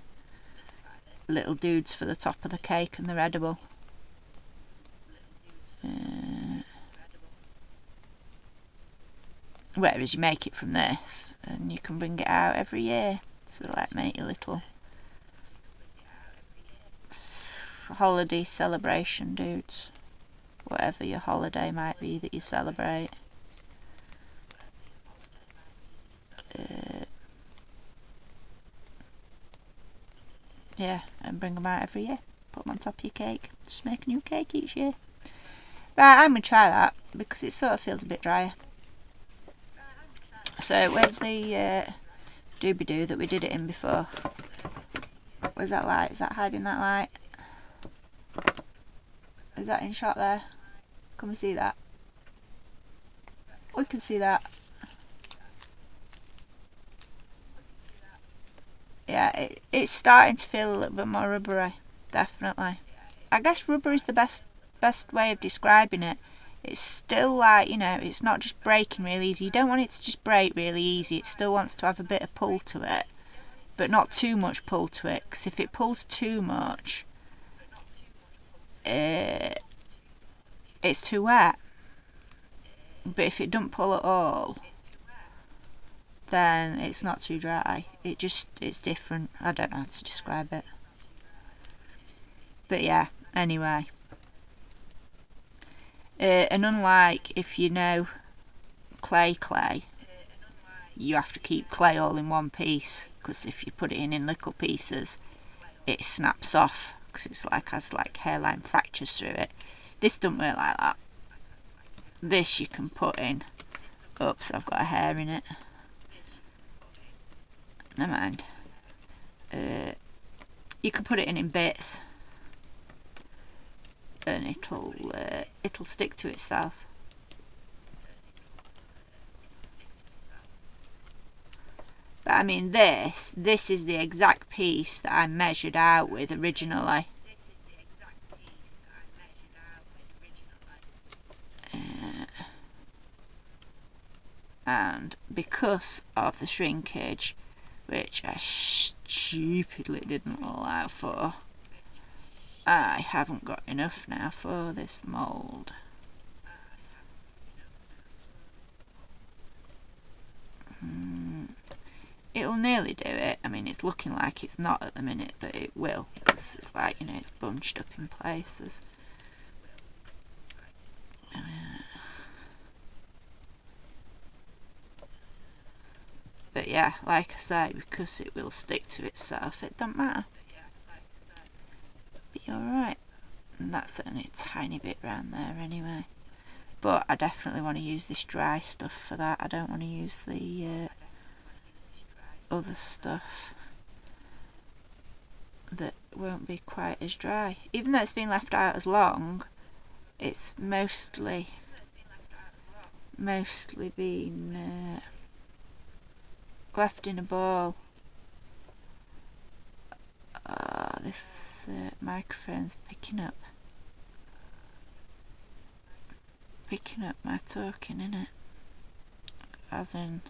little dudes for the top of the cake and they're edible. Whereas you make it from this and you can bring it out every year, so like make your little holiday celebration dudes, whatever your holiday might be that you celebrate. Yeah, and bring them out every year. Put them on top of your cake. Just make a new cake each year. Right, I'm going to try that because it sort of feels a bit drier. So, where's the doobie-doo that we did it in before? Where's that light? Is that hiding that light? Is that in shot there? Can we see that? We can see that. Yeah, it's starting to feel a little bit more rubbery, definitely. I guess rubber is the best way of describing it. It's still like, you know, it's not just breaking really easy. You don't want it to just break really easy. It still wants to have a bit of pull to it, but not too much pull to it, because if it pulls too much, it's too wet. But if it doesn't pull at all, then it's not too dry. It's different. I don't know how to describe it. But yeah, anyway. And unlike if you know clay, you have to keep clay all in one piece, because if you put it in little pieces, it snaps off, because it's like has like hairline fractures through it. This doesn't work like that. This you can put in. Oops, I've got a hair in it. Never mind. You can put it in bits, and it'll stick to itself. But I mean, this is the exact piece that I measured out with originally. And because of the shrinkage, which I stupidly didn't allow for, I haven't got enough now for this mould. It'll nearly do it. I mean, it's looking like it's not at the minute, but it will, because it's like, you know, it's bunched up in places. But yeah, like I say, because it will stick to itself, it don't matter. Be alright. And that's only a tiny bit round there anyway. But I definitely want to use this dry stuff for that. I don't want to use the other stuff that won't be quite as dry. Even though it's been left out as long, it's mostly been left in a ball. This microphone's picking up my talking, innit? As in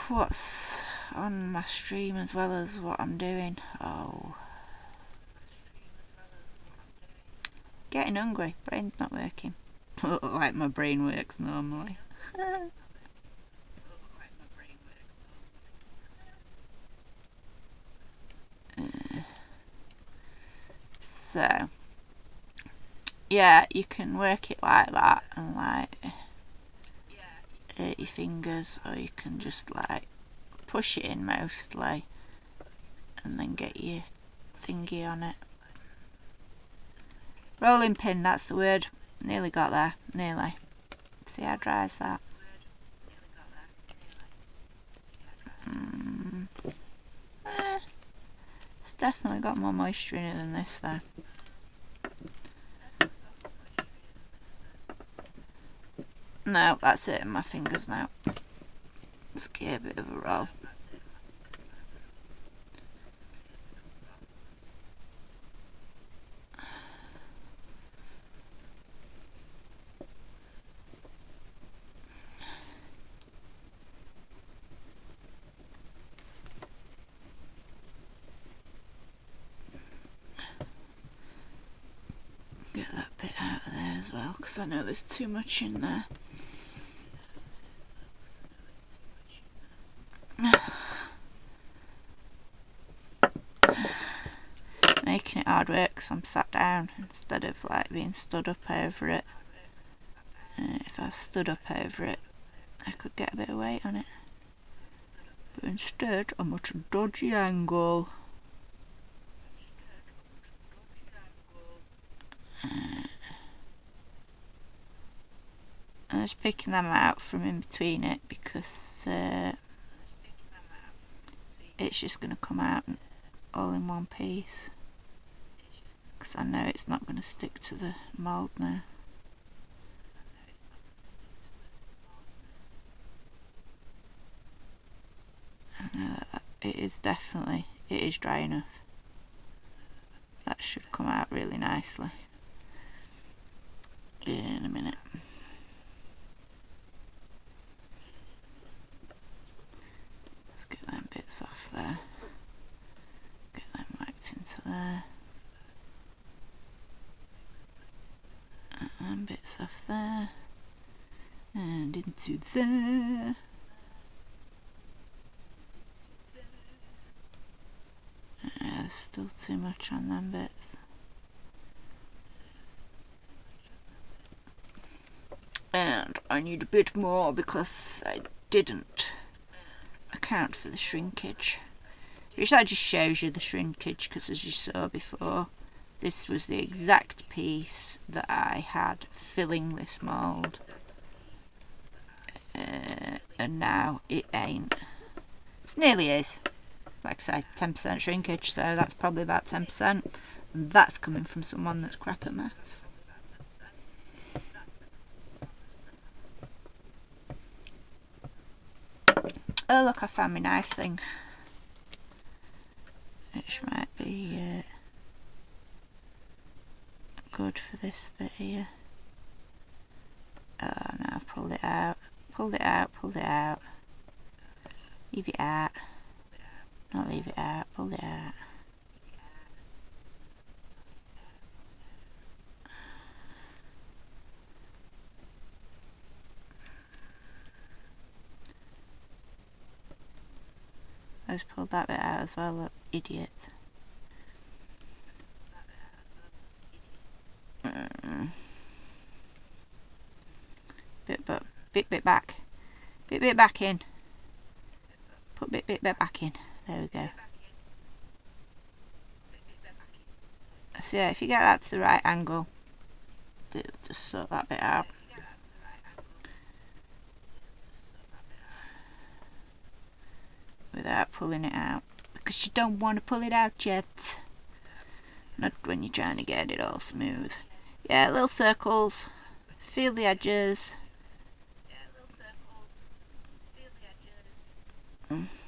what's on my stream as well as what I'm doing. Oh, getting hungry. Brain's not working like my brain works normally. So yeah, you can work it like that and like hurt your fingers, or you can just like push it in mostly and then get your thingy on it. Rolling pin, that's the word. Nearly got there, nearly. See how dry is that? It's definitely got more moisture in it than this though. No, that's it in my fingers now. Let's give it a bit of a roll. Get that bit out of there as well, because I know there's too much in there. Making it hard work because I'm sat down instead of like being stood up over it. If I stood up over it, I could get a bit of weight on it. But instead, I'm at a dodgy angle. I'm just picking them out from in between it because it's just going to come out all in one piece. Because I know it's not going to stick to the mould now. I know that it is dry enough. That should come out really nicely in a minute. Let's get them bits off there. Get them whacked into there. And bits off there. And into there. There's still too much on them bits. And I need a bit more because I didn't account for the shrinkage. Which that just shows you the shrinkage, because as you saw before, this was the exact piece that I had filling this mould. And now it ain't. It nearly is. Like I say, 10% shrinkage, so that's probably about 10%. And that's coming from someone that's crap at maths. Oh look, I found my knife thing. Which might be good for this bit here. Oh no, I've pulled it out. Pulled it out, pulled it out. Leave it out. Not leave it out, pull it out. I just pulled that bit out as well, look, idiot. Bit back. Bit back in. Put bit back in. There we go. So yeah, if you get that to the right angle, it'll just sort that bit out. Without pulling it out, because you don't want to pull it out yet. Not when you're trying to get it all smooth. Yeah, little circles, feel the edges. There's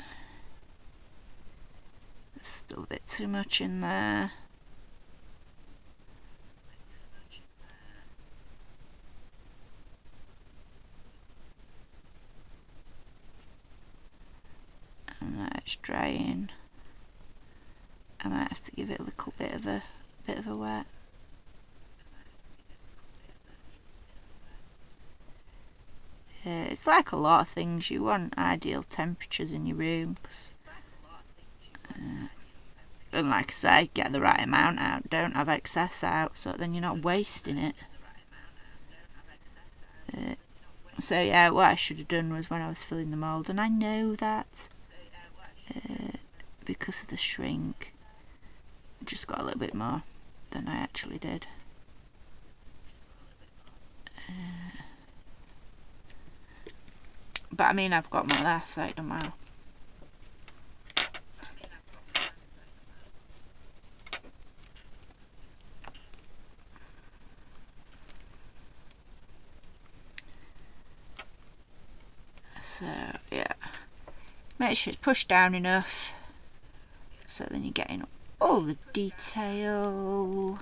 still a bit too much in there. And that's drying. I might have to give it a little bit of a wet. It's like a lot of things, you want ideal temperatures in your room, and like I say, get the right amount out, don't have excess out, so then you're not wasting it. So yeah, what I should have done was when I was filling the mould, and I know that because of the shrink, I just got a little bit more than I actually did. But I mean, I've got more there, so it don't matter. So yeah, make sure it's pushed down enough so then you're getting all the detail.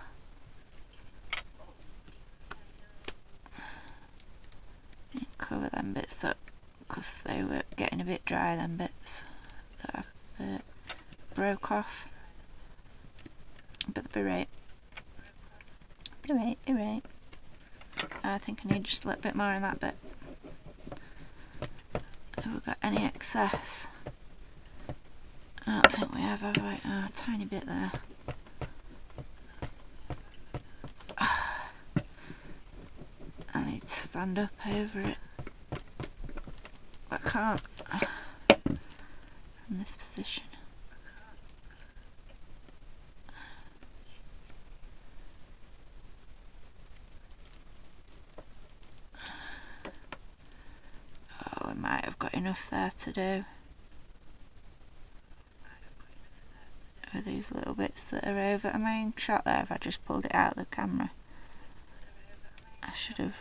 And cover them bits up because they were getting a bit dry, them bits that I've broke off. But they'll be right. Be right. I think I need just a little bit more in that bit. Have we got any excess? I don't think we have we? Oh, a tiny bit there. I need to stand up over it. I can't from this position. Oh, we might have got enough there to do. With these little bits that are over. I mean, shot there if I just pulled it out of the camera. I should have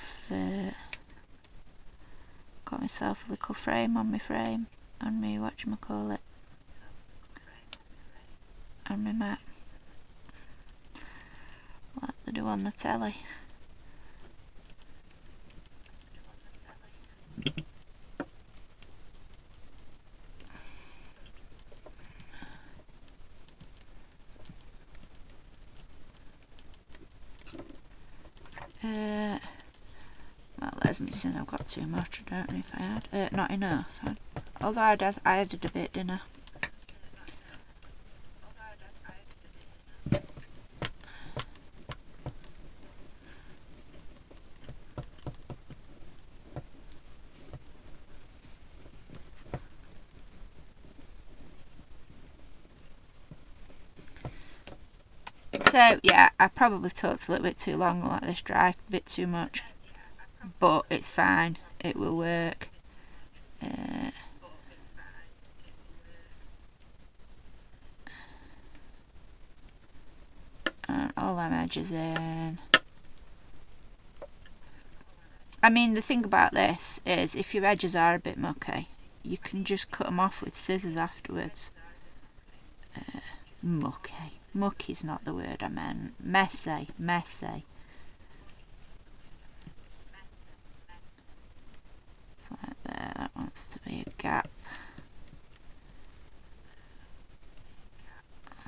got myself a little frame on my whatchamacallit, on my mat, like they do on the telly. Well, there's me saying I've got too much. I don't know if I had. Not enough. Although I added a bit, didn't I? So yeah, I probably talked a little bit too long, like this dry, a bit too much, but it's fine, it will work. And all them edges in. I mean, the thing about this is if your edges are a bit mucky, you can just cut them off with scissors afterwards. Mucky's not the word I meant. Messy. It's like there, that wants to be a gap.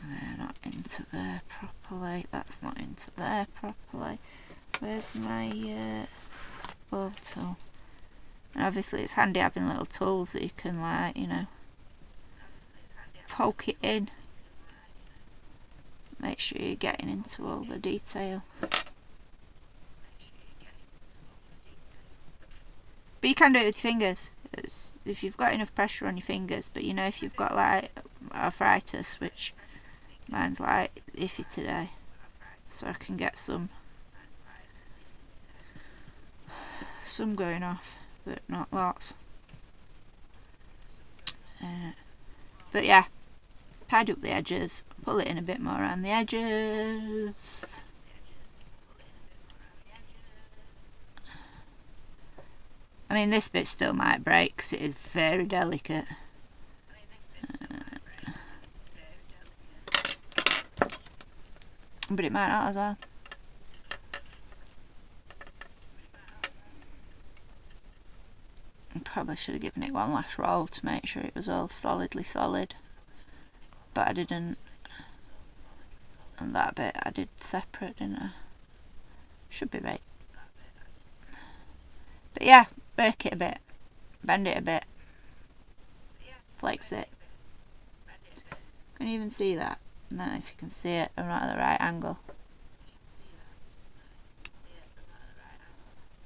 They're not into there properly. That's not into there properly. Where's my ball tool? And obviously it's handy having little tools that you can, like, you know, poke it in. Make sure you're getting into all the detail. But you can do it with your fingers. If you've got enough pressure on your fingers, but you know, if you've got like arthritis, which mine's like iffy today, so I can get some going off, but not lots. But yeah, tidy up the edges, pull it in a bit more around the edges. I mean, this bit still might break because it is very delicate. But it might not as well. I probably should have given it one last roll to make sure it was all solidly solid. But I didn't. And that bit I did separate, didn't I? Should be right. But yeah, work it a bit, bend it a bit, flex it. Can you even see that? No, if you can see it, I'm not at the right angle.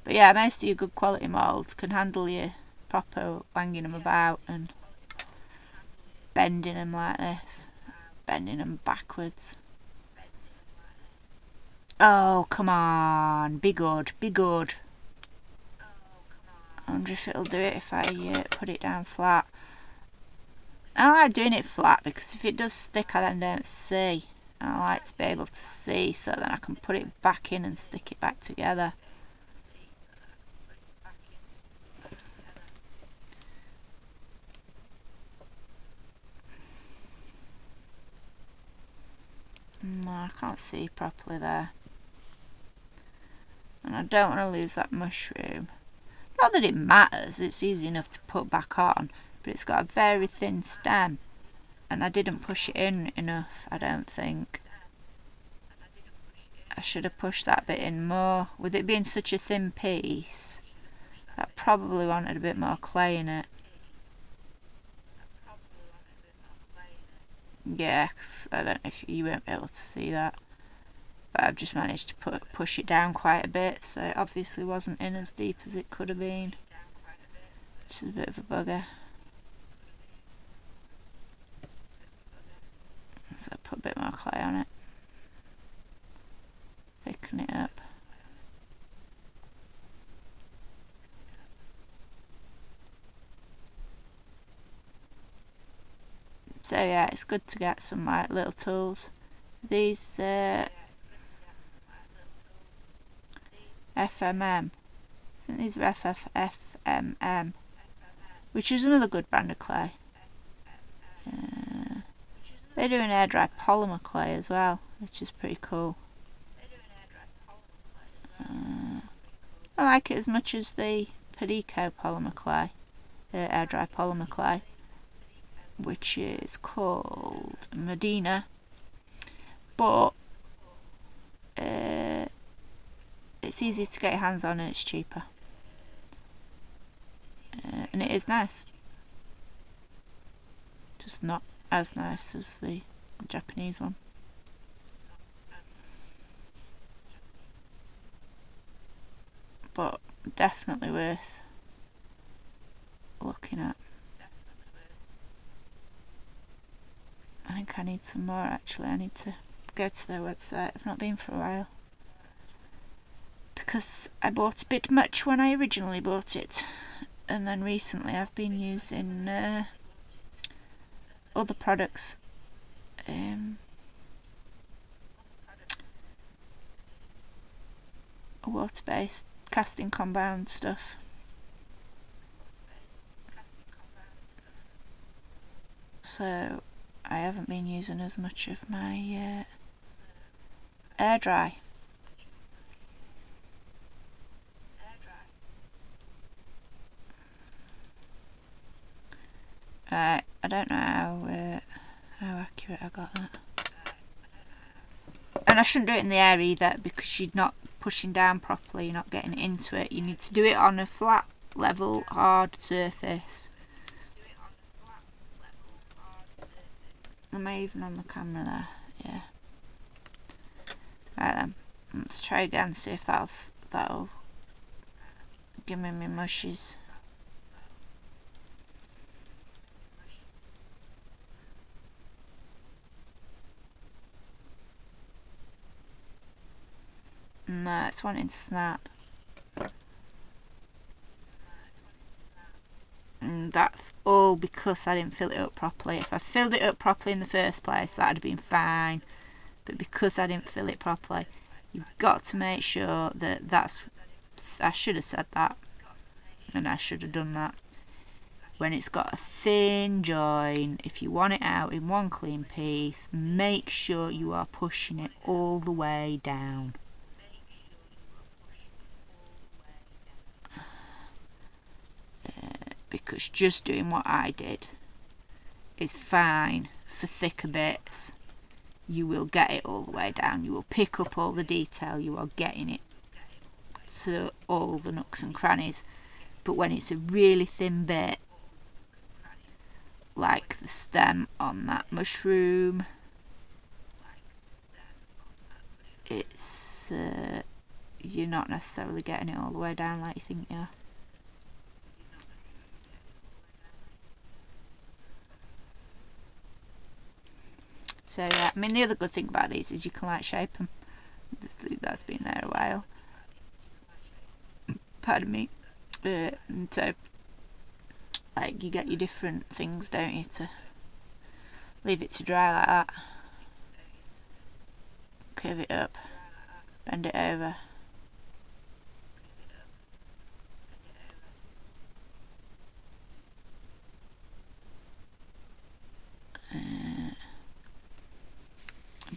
But yeah, most of your good quality moulds can handle you proper wanging them about, and bending them like this, bending them backwards. Oh, come on, be good, be good. I wonder if it'll do it if I put it down flat. I like doing it flat because if it does stick I then don't see. I like to be able to see so then I can put it back in and stick it back together. No, I can't see properly there. And I don't want to lose that mushroom. Not that it matters, it's easy enough to put back on, but it's got a very thin stem. And I didn't push it in enough, I don't think. I should have pushed that bit in more. With it being such a thin piece, that probably wanted a bit more clay in it. Yeah, 'cause I don't know if you won't be able to see that. But I've just managed to push it down quite a bit, so it obviously wasn't in as deep as it could have been. Which is a bit of a bugger. So put a bit more clay on it. Thicken it up. So yeah, it's good to get some like little tools. These FMM. I think these are FMM, which is another good brand of clay. They do an Airdry polymer clay as well, which is pretty cool. I like it as much as the Pedico polymer clay, the Airdry polymer clay, which is called Medina, but it's easy to get your hands on and it's cheaper, and it is nice, just not as nice as the Japanese one. But definitely worth looking at. I think I need some more actually. I need to go to their website. I've not been for a while because I bought a bit much when I originally bought it, and then recently I've been using other products. Water-based casting compound stuff. So I haven't been using as much of my Airdry. I don't know how accurate I got that. And I shouldn't do it in the air either because you're not pushing down properly, you're not getting into it. You need to do it on a flat, level, hard surface. Am I even on the camera there? Yeah. Right then, let's try again, see if that'll give me my mushies. No, it's wanting to snap. And that's all because I didn't fill it up properly. If I filled it up properly in the first place, that'd have been fine. But because I didn't fill it properly, you've got to make sure that I should have said that, and I should have done that. When it's got a thin join, if you want it out in one clean piece, make sure you are pushing it all the way down. Because just doing what I did is fine for thicker bits. You will get it all the way down. You will pick up all the detail. You are getting it to all the nooks and crannies. But when it's a really thin bit, like the stem on that mushroom, it's you're not necessarily getting it all the way down like you think you are. So yeah, I mean the other good thing about these is you can like shape them. That's been there a while. Pardon me. And so like you get your different things, don't you, to leave it to dry like that. Curve it up, bend it over.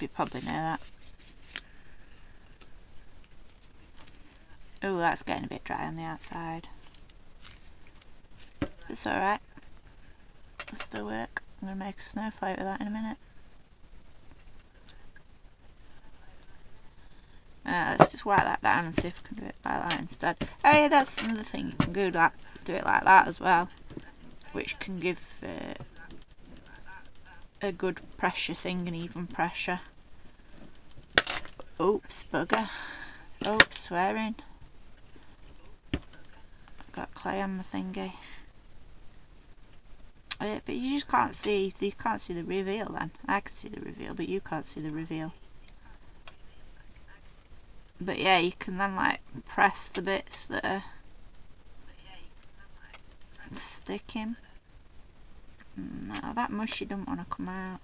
You probably know that. Oh, that's getting a bit dry on the outside. It's alright. It'll still work. I'm going to make a snowflake with that in a minute. Let's just wipe that down and see if we can do it like that instead. Oh yeah, that's another thing. You can do it like that as well, which can give a good pressure thing, an even pressure. Oops, bugger. Oops, swearing. I've got clay on my thingy. But you just can't see. You can't see the reveal. Then I can see the reveal, but you can't see the reveal. But yeah, you can then like press the bits that are sticking. No, that mushy doesn't want to come out.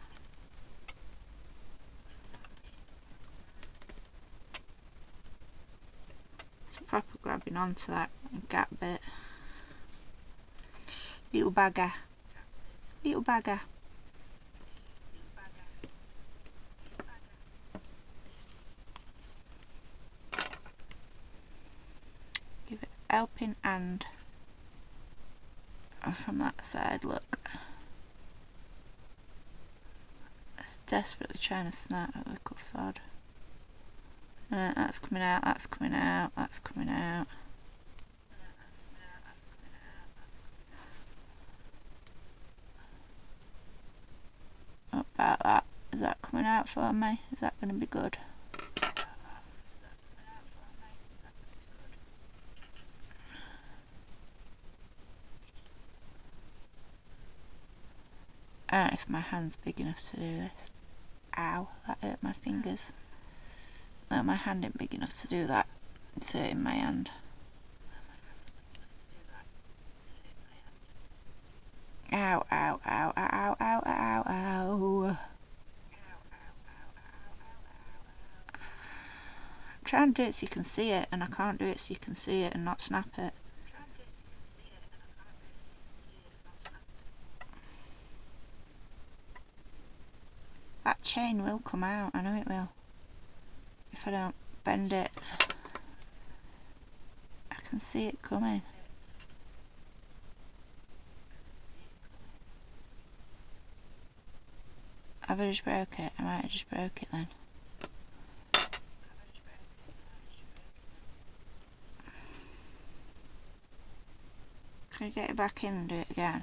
It's proper grabbing onto that gap bit. Little bagger. Little bagger. Give it a helping hand from that side, look. It's desperately trying to snap a little sod. That's coming out, that's coming out, that's coming out. What about that? Is that coming out for me? Is that going to be good? I don't know if my hand's big enough to do this. Ow, that hurt my fingers. No, my hand isn't big enough to do that. It's hurting my hand. Ow, ow, ow, ow, ow, ow, ow. I'm trying to do it so you can see it, and I can't do it so you can see it and not snap it. That chain will come out, I know it will. If I don't bend it, I can see it coming. Have I just broke it? I might have just broke it then. Can I get it back in and do it again?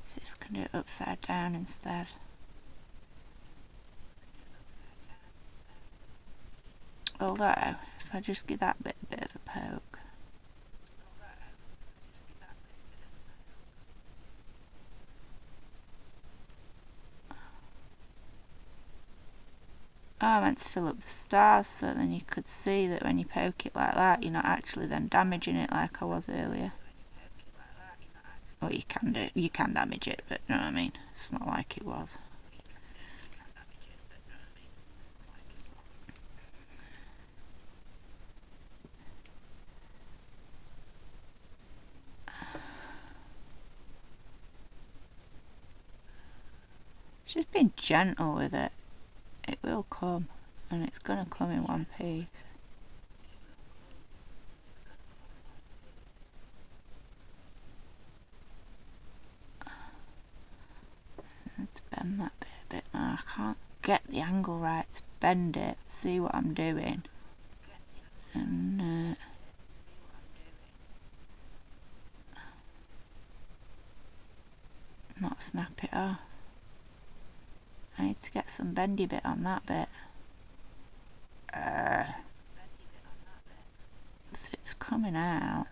See if I can do it upside down instead. Although, if I just give that bit a bit of a poke. Oh, I meant to fill up the stars so then you could see that when you poke it like that, you're not actually then damaging it like I was earlier. Well, you can damage it, but you know what I mean? It's not like it was. Just being gentle with it. It will come, and it's going to come in one piece. Let's bend that bit a bit now. I can't get the angle right to bend it. See what I'm doing. And not snap it off. I need to get some bendy bit on that bit. So it's coming out.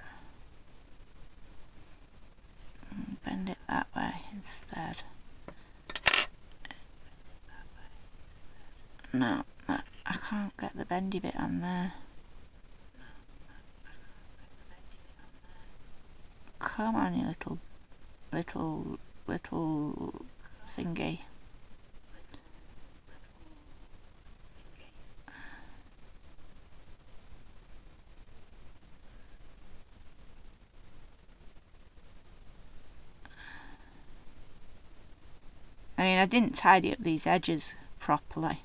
bend it that way instead. No, I can't get the bendy bit on there. Come on, you little thingy. I mean, I didn't tidy up these edges properly.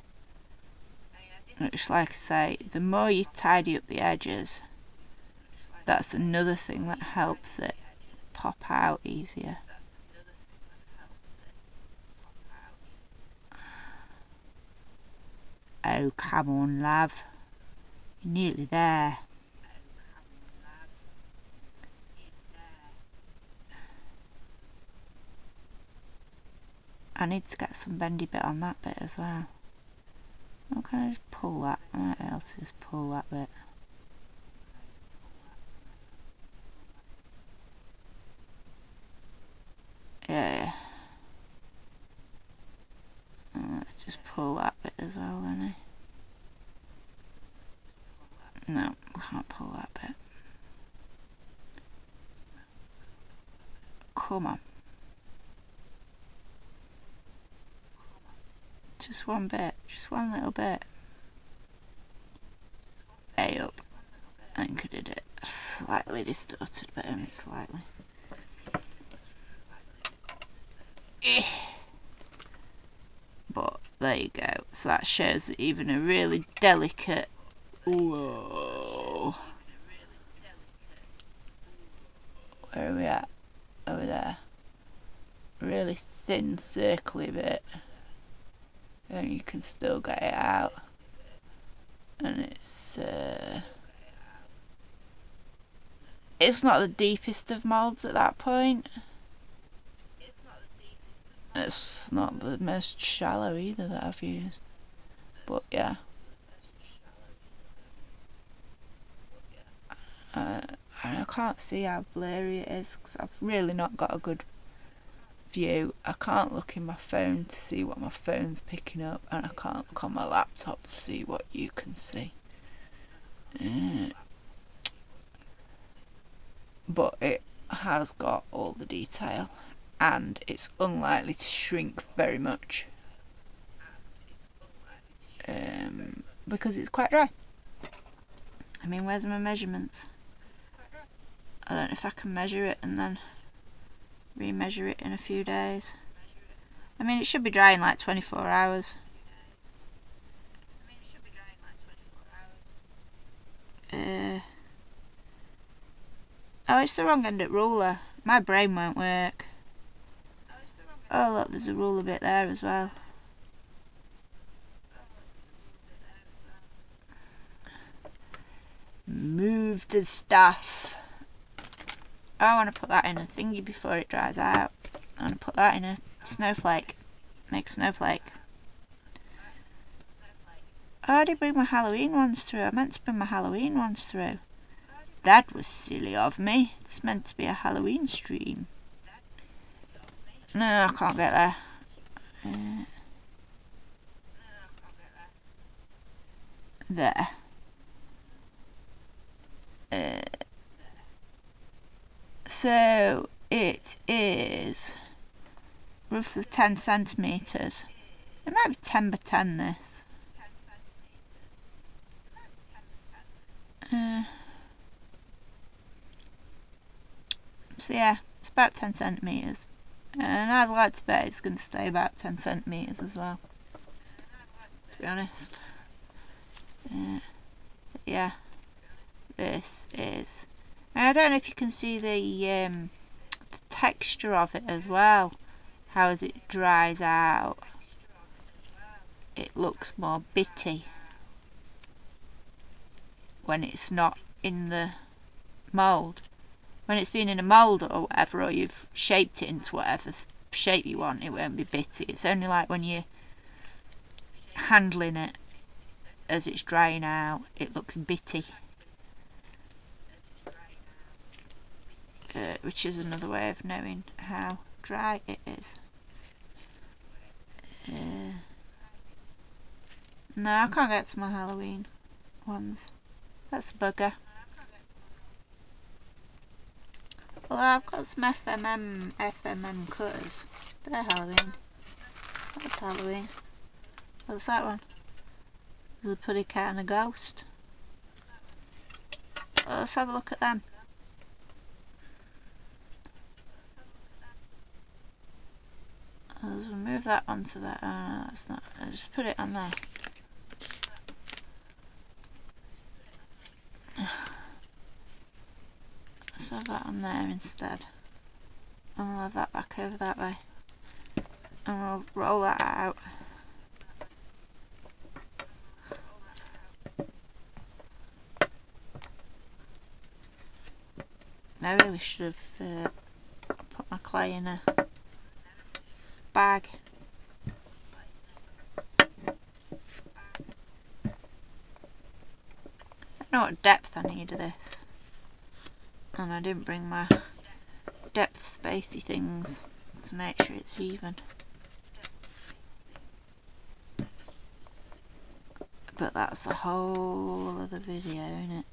Which, like I say, the more you tidy up the edges, that's another thing that helps it pop out easier. Oh, come on, love. You're nearly there. I need to get some bendy bit on that bit as well. How can I just pull that? I might be able to just pull that bit. Yeah. Let's just pull that bit as well, then. No, can't pull that bit. Come on. Just one bit, just one little bit. A up. I think I did it slightly distorted, but only slightly. But there you go. So that shows that even a really delicate, whoa, where are we at? Over there. Really thin circly bit, and you can still get it out. And it's not the deepest of moulds at that point. It's not the most shallow either that I've used, but yeah. I can't see how blurry it is because I've really not got a good view. I can't look in my phone to see what my phone's picking up, and I can't look on my laptop to see what you can see. But it has got all the detail, and it's unlikely to shrink very much because it's quite dry. I mean, where's my measurements? I don't know if I can measure it and then remeasure it in a few days. I mean, it should be dry in like 24 hours. Oh, it's the wrong end of ruler. My brain won't work. Oh look, there's a ruler bit there as well. Move the stuff. Oh, I want to put that in a thingy before it dries out. I want to put that in a snowflake. Make snowflake. Oh, I did bring my Halloween ones through. I meant to bring my Halloween ones through. That was silly of me. It's meant to be a Halloween stream. No, I can't get there. There. So it is roughly 10 centimetres. It might be 10 by 10 this. So yeah, it's about 10 centimetres. And I'd like to bet it's going to stay about 10 centimetres as well, to be honest. Yeah, this is... I don't know if you can see the texture of it as well. How as it dries out, it looks more bitty when it's not in the mould. When it's been in a mould or whatever, or you've shaped it into whatever shape you want, it won't be bitty. It's only like when you're handling it as it's drying out, it looks bitty. which is another way of knowing how dry it is. No, I can't get to my Halloween ones. That's a bugger. Well, I've got some FMM cutters. They're Halloween. That's Halloween. What's that one? There's a putty cat and a ghost. Well, let's have a look at them. I'll just move that onto that. Oh no, that's not. I'll just put it on there. Let's have that on there instead. And we'll have that back over that way. And we'll roll that out. I really should have put my clay in a bag. I know what depth I need of this. And I didn't bring my depth spacey things to make sure it's even. But that's a whole other video, isn't it?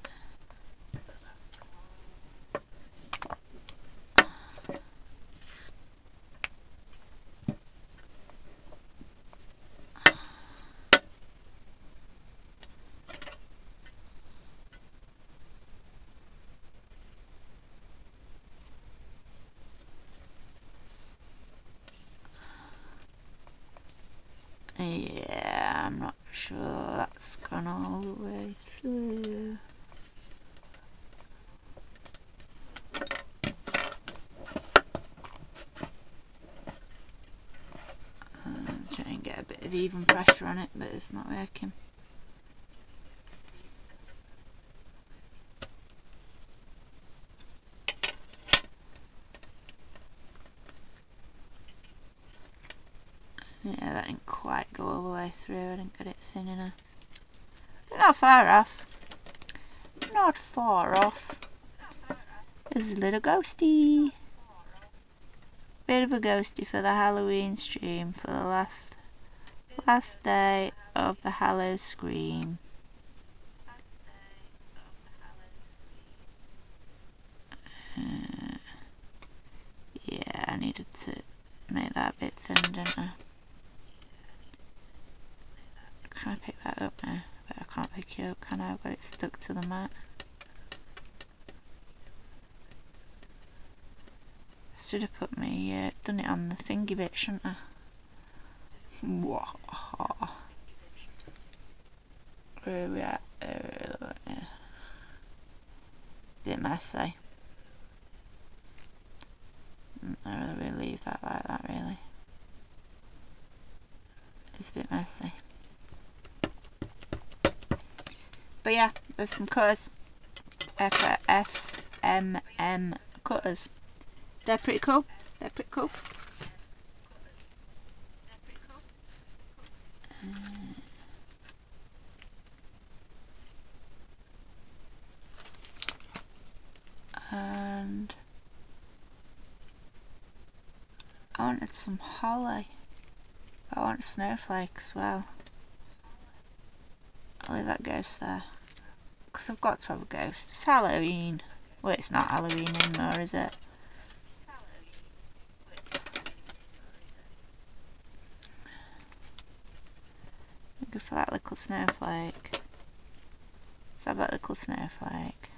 Yeah, I'm not sure that's gone all the way through. I'm trying to get a bit of even pressure on it, but it's not working. Yeah, that didn't quite go all the way through. I didn't get it thin enough. Not far off. Not far off. There's a little ghosty. Bit of a ghosty for the Halloween stream for the last day of the Hallow-Stream. Yeah, I needed to make that a bit thin, didn't I? Can I pick that up now? But I can't pick it up, can I? I've got it stuck to the mat. I should have put me, done it on the thingy bit, shouldn't I? Where are we at? Bit messy. I really leave that like that, really. It's a bit messy. But yeah, there's some cutters. FMM cutters. They're pretty cool. They're pretty cool. And I wanted some holly. I want a snowflake as well. I'll leave that ghost there. Because I've got to have a ghost. It's Halloween. Well, it's not Halloween anymore, is it? Go for that little snowflake. Let's have that little snowflake.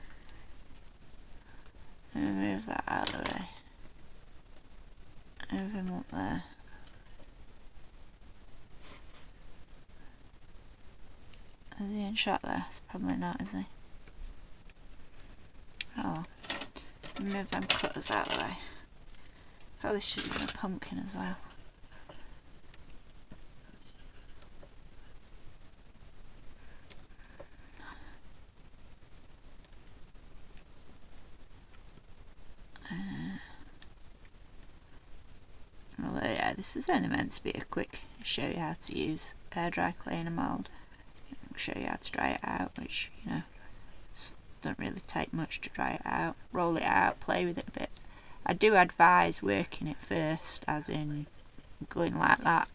And move that out of the way. Move him up there. Is he in shot there? It's probably not, is he? Oh, move them cutters out of the way. Probably should have done a pumpkin as well. Although yeah, this was only meant to be a quick show you how to use Airdry clay in a mould. Show you how to dry it out, which, you know, don't really take much to dry it out. Roll it out, play with it a bit, I do advise working it first, as in going like that.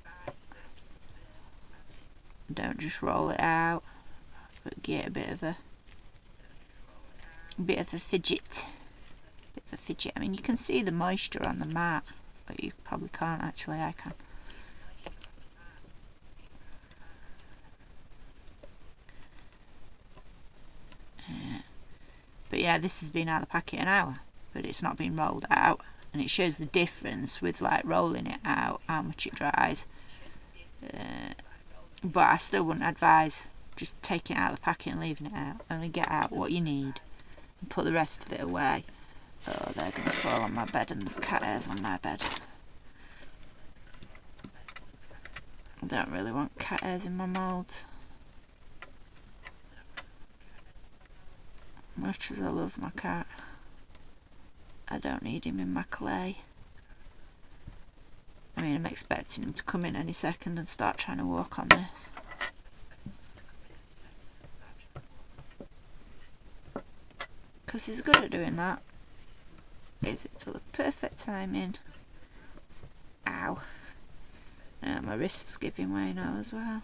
Don't just roll it out, but get a bit of a fidget. I mean, you can see the moisture on the mat, but you probably can't actually. I can. But yeah, this has been out of the packet an hour, but it's not been rolled out, and it shows the difference with like rolling it out, how much it dries. But I still wouldn't advise just taking it out of the packet and leaving it out. Only get out what you need and put the rest of it away. Oh, they're going to fall on my bed, and there's cat hairs on my bed. I don't really want cat hairs in my moulds. Much as I love my cat, I don't need him in my clay. I mean, I'm expecting him to come in any second and start trying to walk on this. Because he's good at doing that. Gives it to the perfect timing. Ow. Now my wrist's giving way now as well.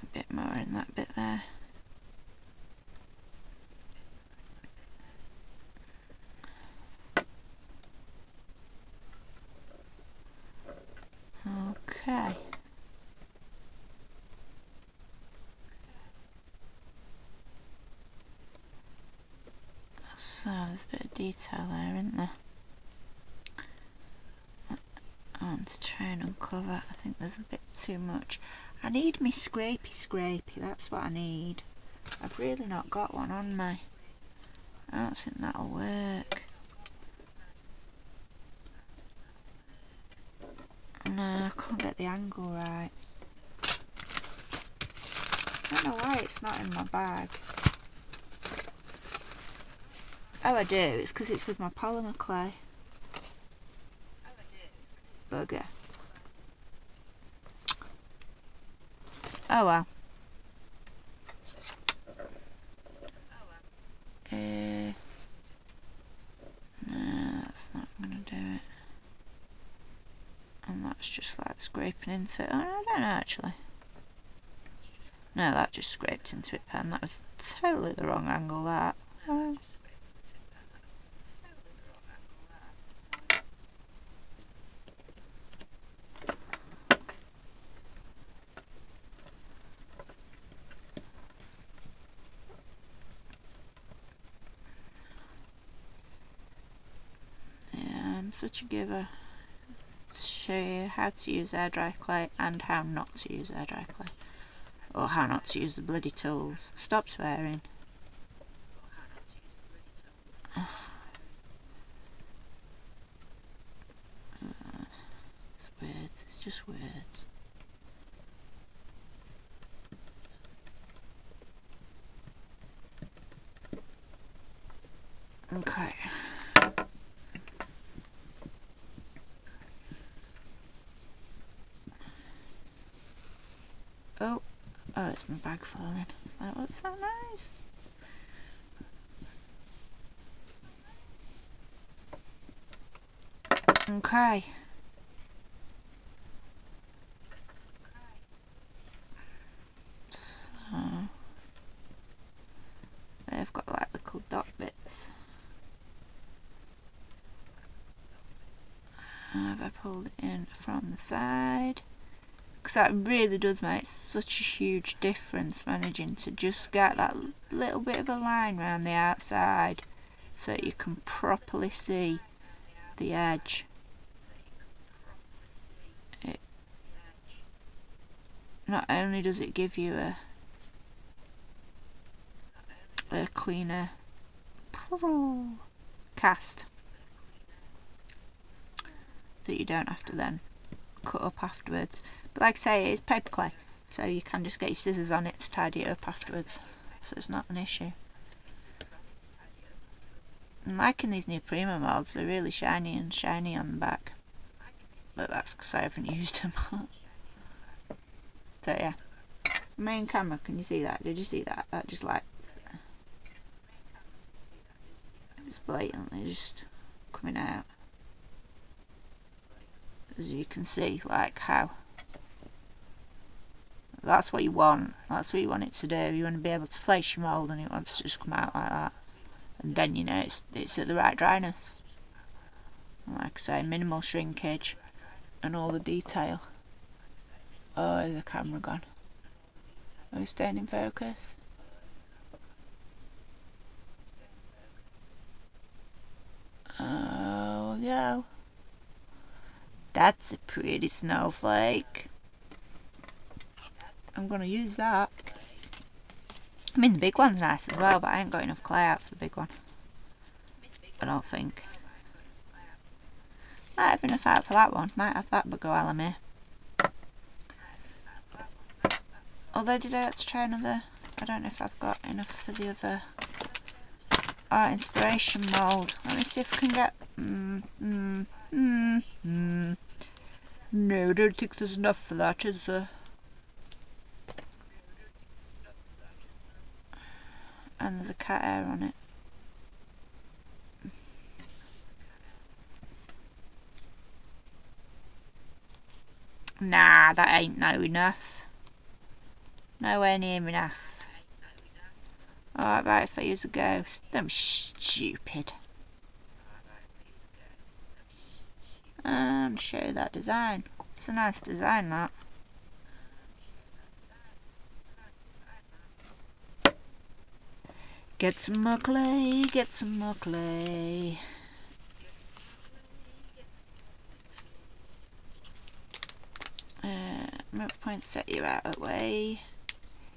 A bit more in that bit there. Okay. So there's a bit of detail there, isn't there? I want to try and uncover. I think there's a bit too much. I need me scrapey, that's what I need. I've really not got one on me. I don't think that'll work. No, I can't get the angle right. I don't know why it's not in my bag. Oh, I do. It's because it's with my polymer clay. Bugger. Oh well. No, that's not going to do it. And that's just like scraping into it. Oh, I don't know actually. No, that just scraped into it, pen. That was totally the wrong angle, that. Oh. Yeah, I'm such a giver. Show you how to use Airdry clay and how not to use Airdry clay. Or how not to use the bloody tools. Stop swearing. It's words, it's just words. Okay. Oh, it's my bag falling. Is that what's so nice? Okay. So they've got like little dot bits. Have I pulled it in from the side? Because that really does make such a huge difference, managing to just get that little bit of a line around the outside so that you can properly see the edge. Not only does it give you a cleaner cast that you don't have to then cut up afterwards, but like I say, it is paper clay, so you can just get your scissors on it to tidy it up afterwards, so it's not an issue. I'm liking these new Prima molds, they're really shiny and shiny on the back. but that's because I haven't used them. So yeah, main camera, can you see that? Did you see that? That just like, it's blatantly just coming out, as you can see, like how. That's what you want. That's what you want it to do. You want to be able to place your mould and it wants to just come out like that. And then you know it's at the right dryness. And like I say, minimal shrinkage and all the detail. Oh, is the camera gone? Are we staying in focus? Oh, yeah. That's a pretty snowflake. I'm going to use that. I mean, the big one's nice as well, but I ain't got enough clay out for the big one. I don't think. Might have enough out for that one. Might have that, but go Alamir. Although, did I have to try another? I don't know if I've got enough for the other art inspiration mould. Let me see if I can get. No, I don't think there's enough for that, is there? And there's a cat hair on it. Nah, that ain't no enough. Nowhere near enough. Alright, right, if I use a ghost. Don't be stupid. And show you that design. It's a nice design, that. Get some more clay, get some more clay. Move poinsettia out of the way.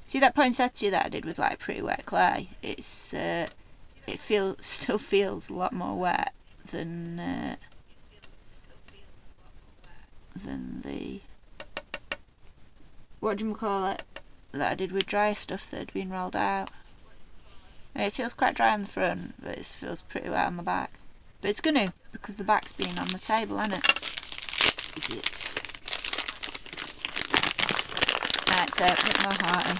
See that poinsettia that I did with like pretty wet clay? It's it still feels a lot more wet than the, what do you call it, that I did with dry stuff that had been rolled out. It feels quite dry on the front, but it feels pretty wet on the back. But it's gonna, because the back's been on the table, hasn't it? Idiots. Right, so a bit more hearty.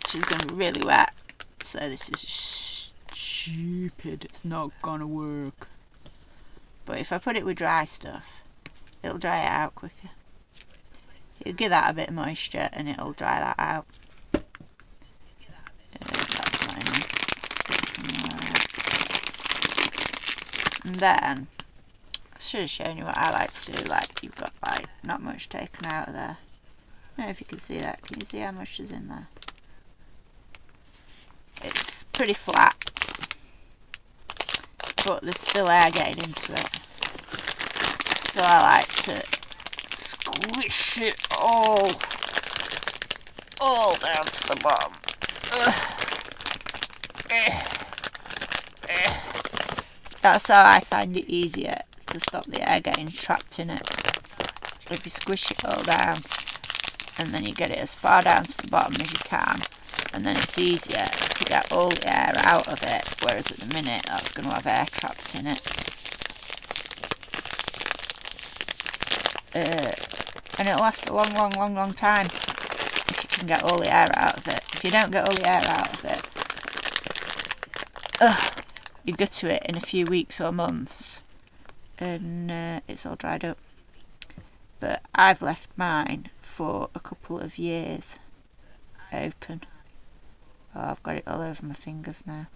She's going to be really wet, so this is stupid. It's not gonna work. But if I put it with dry stuff, it'll dry it out quicker. It'll give that a bit of moisture and it'll dry that out. That's what I mean. And then, I should have shown you what I like to do. Like, you've got like not much taken out of there. I don't know if you can see that. Can you see how much is in there? It's pretty flat, but there's still air getting into it. So I like to squish it all down to the bottom. That's how I find it easier to stop the air getting trapped in it. If you squish it all down and then you get it as far down to the bottom as you can, and then it's easier to get all the air out of it, whereas at the minute that's going to have air trapped in it. And it'll last a long time if you can get all the air out of it. If you don't get all the air out of it, you go to it in a few weeks or months and it's all dried up. But I've left mine for a couple of years open. Oh, I've got it all over my fingers now.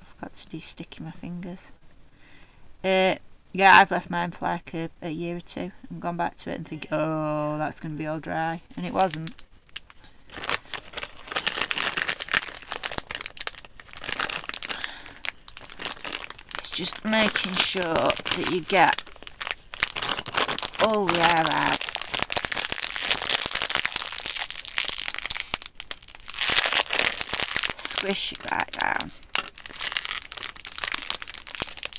I've got to de-sticky my fingers. Yeah, I've left mine for like a year or two and gone back to it and think, oh, that's going to be all dry. And it wasn't. It's just making sure that you get all the air out. Squish it right down.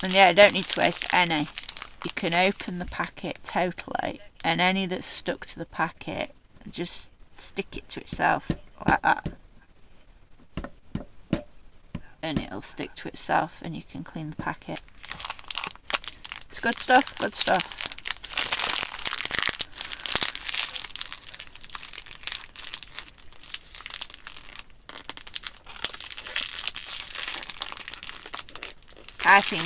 And yeah, I don't need to waste any. You can open the packet totally, and any that's stuck to the packet, just stick it to itself like that. And it'll stick to itself and you can clean the packet. It's good stuff, good stuff. I think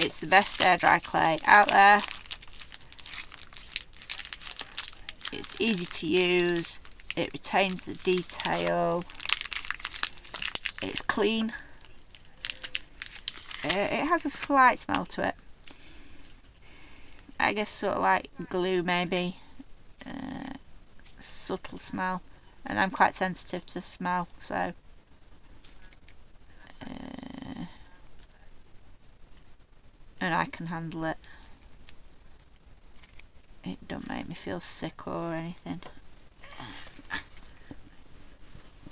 it's the best Airdry clay out there. It's easy to use, it retains the detail, it's clean, it has a slight smell to it. I guess sort of like glue maybe, subtle smell, and I'm quite sensitive to smell, so and I can handle it. It don't make me feel sick or anything.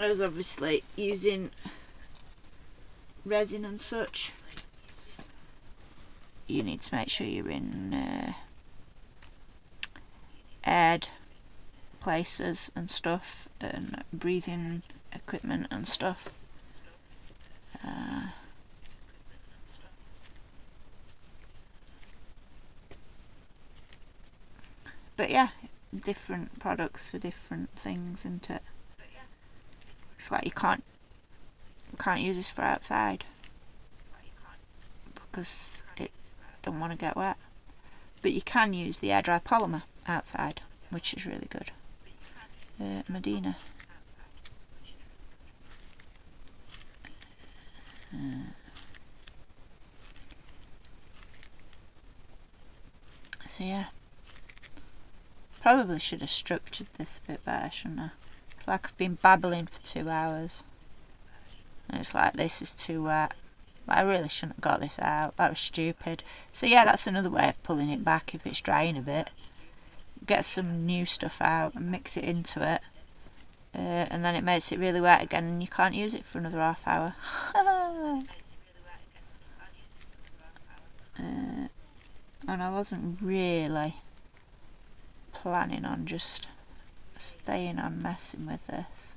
I was obviously using resin and such. You need to make sure you're in aired places and stuff, and breathing equipment and stuff. But yeah, different products for different things, isn't it? It's like you can't use this for outside because it don't want to get wet. But you can use the Airdry polymer outside, which is really good. Medina. So yeah, probably should have structured this a bit better, shouldn't I? It's like I've been babbling for 2 hours and it's like this is too wet. But I really shouldn't have got this out, that was stupid. So yeah, that's another way of pulling it back if it's drying a bit. Get some new stuff out and mix it into it, and then it makes it really wet again and you can't use it for another half hour. And I wasn't really planning on just staying on messing with this.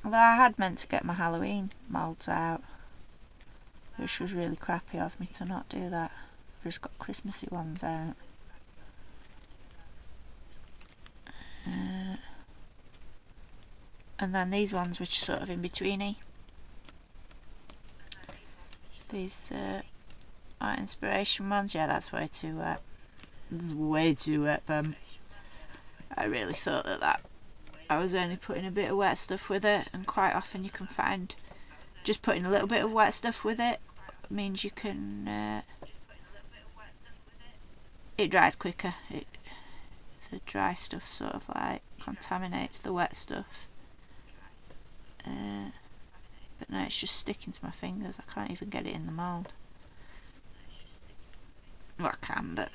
Although I had meant to get my Halloween moulds out, which was really crappy of me to not do that. I've just got Christmassy ones out. And then these ones which are sort of in betweeny. These art inspiration ones, yeah, that's way too wet. This is way too wet for them. I really thought that I was only putting a bit of wet stuff with it, and quite often you can find just putting a little bit of wet stuff with it means you can it dries quicker. The dry stuff sort of like contaminates the wet stuff. But no, it's just sticking to my fingers. I can't even get it in the mould. Well, I can, but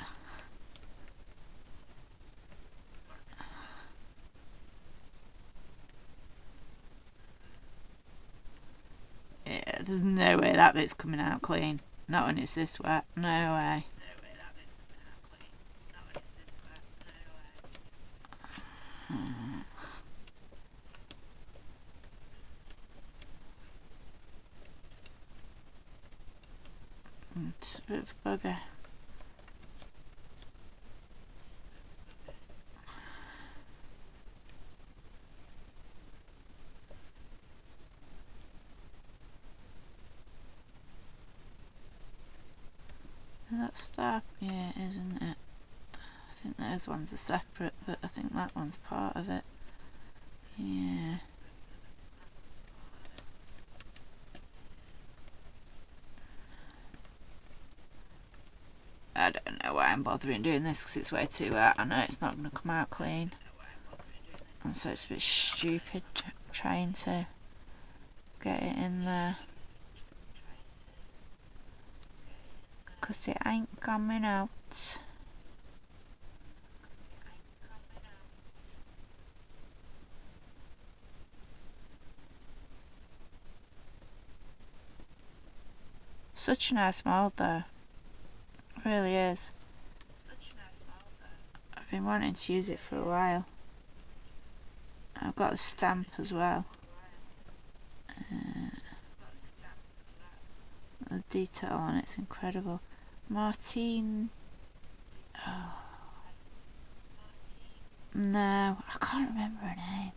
yeah, there's no way that bit's coming out clean. Not when it's this wet. No way. It's a bit of a bugger. That's that. Yeah, it is, isn't it? I think those ones are separate, but I think that one's part of it. Yeah. I don't know why I'm bothering doing this because it's way too wet. I know it's not going to come out clean. And so it's a bit stupid trying to get it in there. Because it ain't coming out. Such a nice mould though. It really is. I've been wanting to use it for a while. I've got a stamp as well. The detail on it's incredible. Martine. Oh. No, I can't remember her name.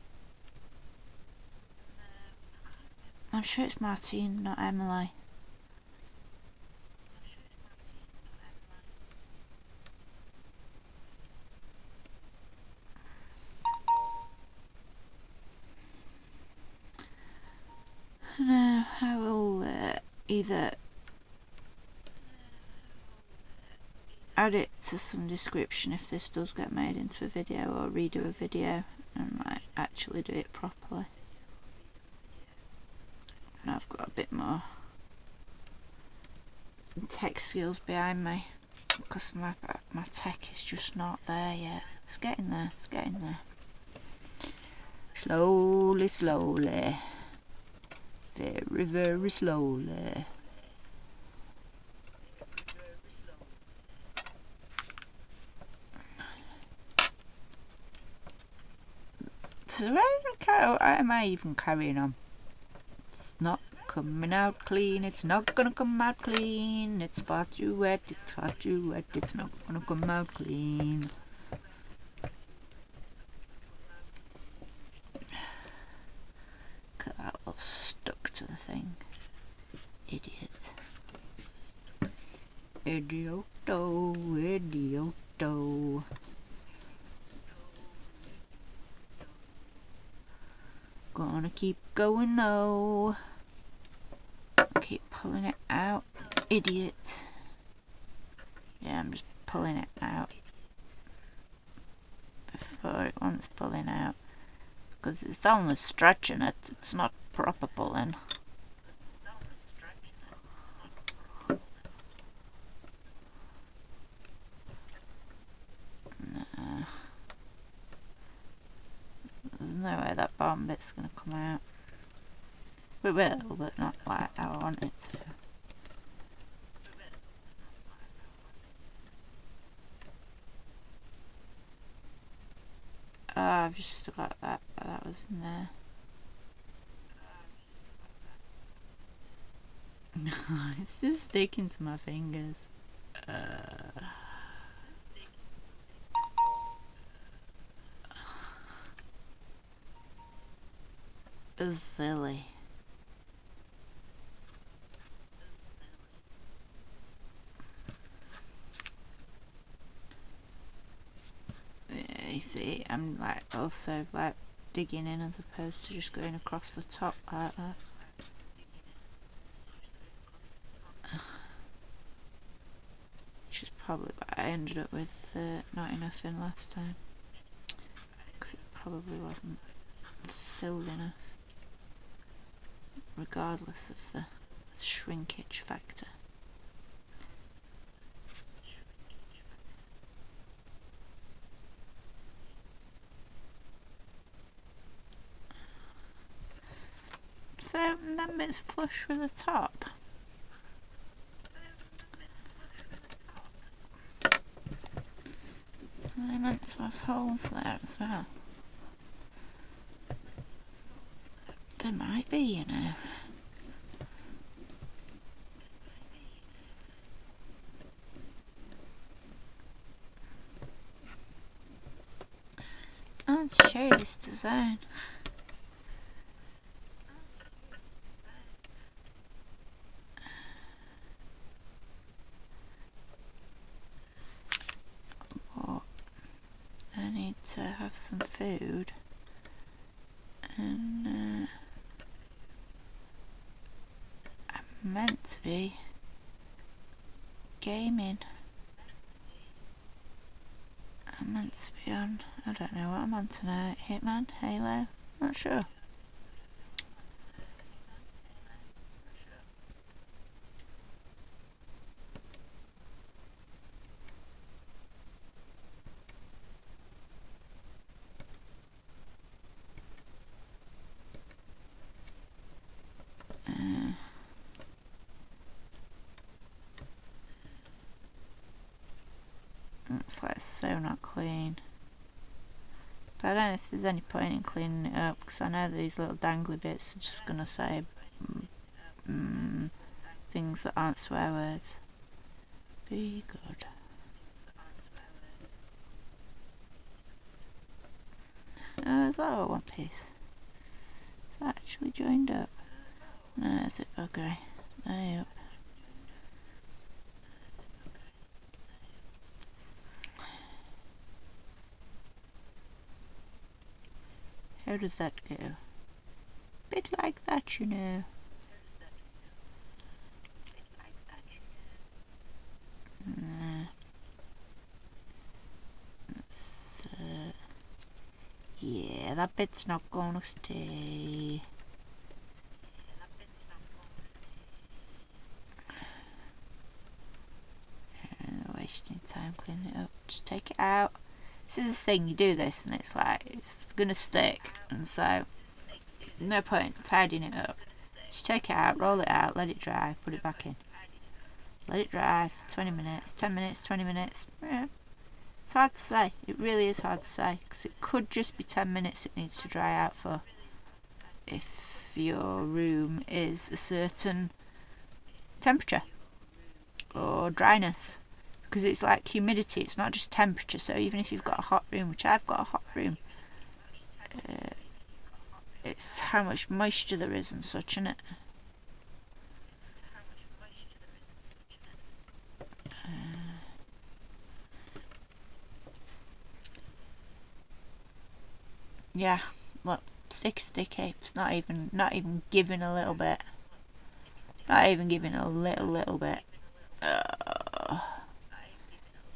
I'm sure it's Martine, not Emily. No, I will either add it to some description if this does get made into a video, or redo a video and like actually do it properly. And I've got a bit more tech skills behind me, because my tech is just not there yet. It's getting there, it's getting there. Slowly, slowly. Very, very slowly. So why am I even carrying on? It's not coming out clean, it's not gonna come out clean. It's far too wet, it's far too wet, it's not gonna come out clean. Look at that, all stuck to the thing. Idiot. Idioto, idioto. Gonna keep going though. Keep pulling it out, idiot. Yeah, I'm just pulling it out before it wants pulling out, because it's only stretching it, it's not proper pulling. No. There's no way that bottom bit's gonna come out. We will, but not like I want it to. Oh, I've just forgot that was in there. It's just sticking to my fingers. It's silly. Yeah, you see, I'm like also like digging in as opposed to just going across the top like that. Which is probably what I ended up with not enough in last time, because it probably wasn't filled enough, regardless of the shrinkage factor. So that bit's flush with the top. Are they meant to have holes there as well? There might be, you know. I'll show you this design. But I need to have some food, and I'm meant to be gaming. I'm meant to be on, I don't know what I'm on tonight, Hitman, Halo, not sure. Looks like it's so not clean. But I don't know if there's any point in cleaning it up, because I know these little dangly bits are just going to say things that aren't swear words. Be good. Oh, there's all one piece. It's actually joined up. No, is it buggery? There. How does that go? Bit like that, you know. Nah. Yeah, that bit's not gonna stay. Wasting time cleaning it up. Just take it out. This is the thing, you do this and it's like, it's gonna stick, and so no point tidying it up. Just take it out, roll it out, let it dry, put it back in. Let it dry for 20 minutes, 10 minutes, 20 minutes. Yeah. It's hard to say. It really is hard to say, because it could just be 10 minutes it needs to dry out for. If your room is a certain temperature or dryness, because it's like humidity, it's not just temperature. So even if you've got a hot room, which I've got a hot room, it's how much moisture there is and such in it. Yeah, look, sticky. It's not even giving a little bit. Not even giving a little bit.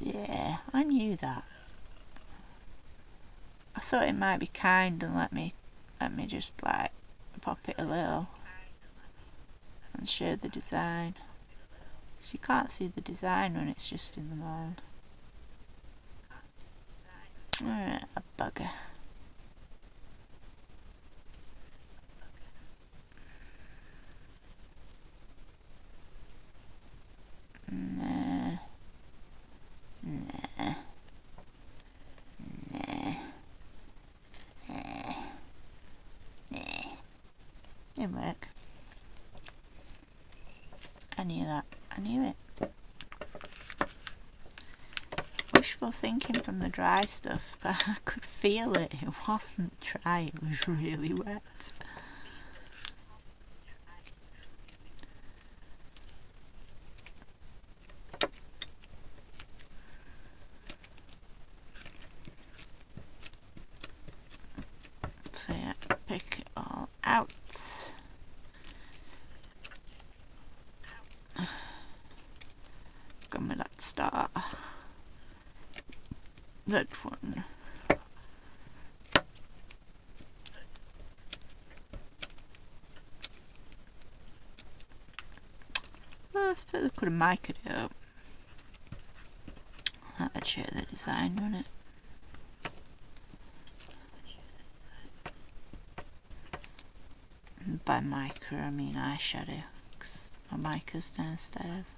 Yeah, I knew that. I thought it might be kind and let me just like pop it a little and show the design. So you can't see the design when it's just in the mould. Alright, a bugger. Nah. Didn't work. I knew that. I knew it. Wishful thinking from the dry stuff, but I could feel it. It wasn't dry, it was really wet. So yeah, pick it all out. Gone with that star. That one. I suppose I could have mic'd it up. That would show the design, wouldn't it? And by mica I mean eyeshadow, because my mica's downstairs.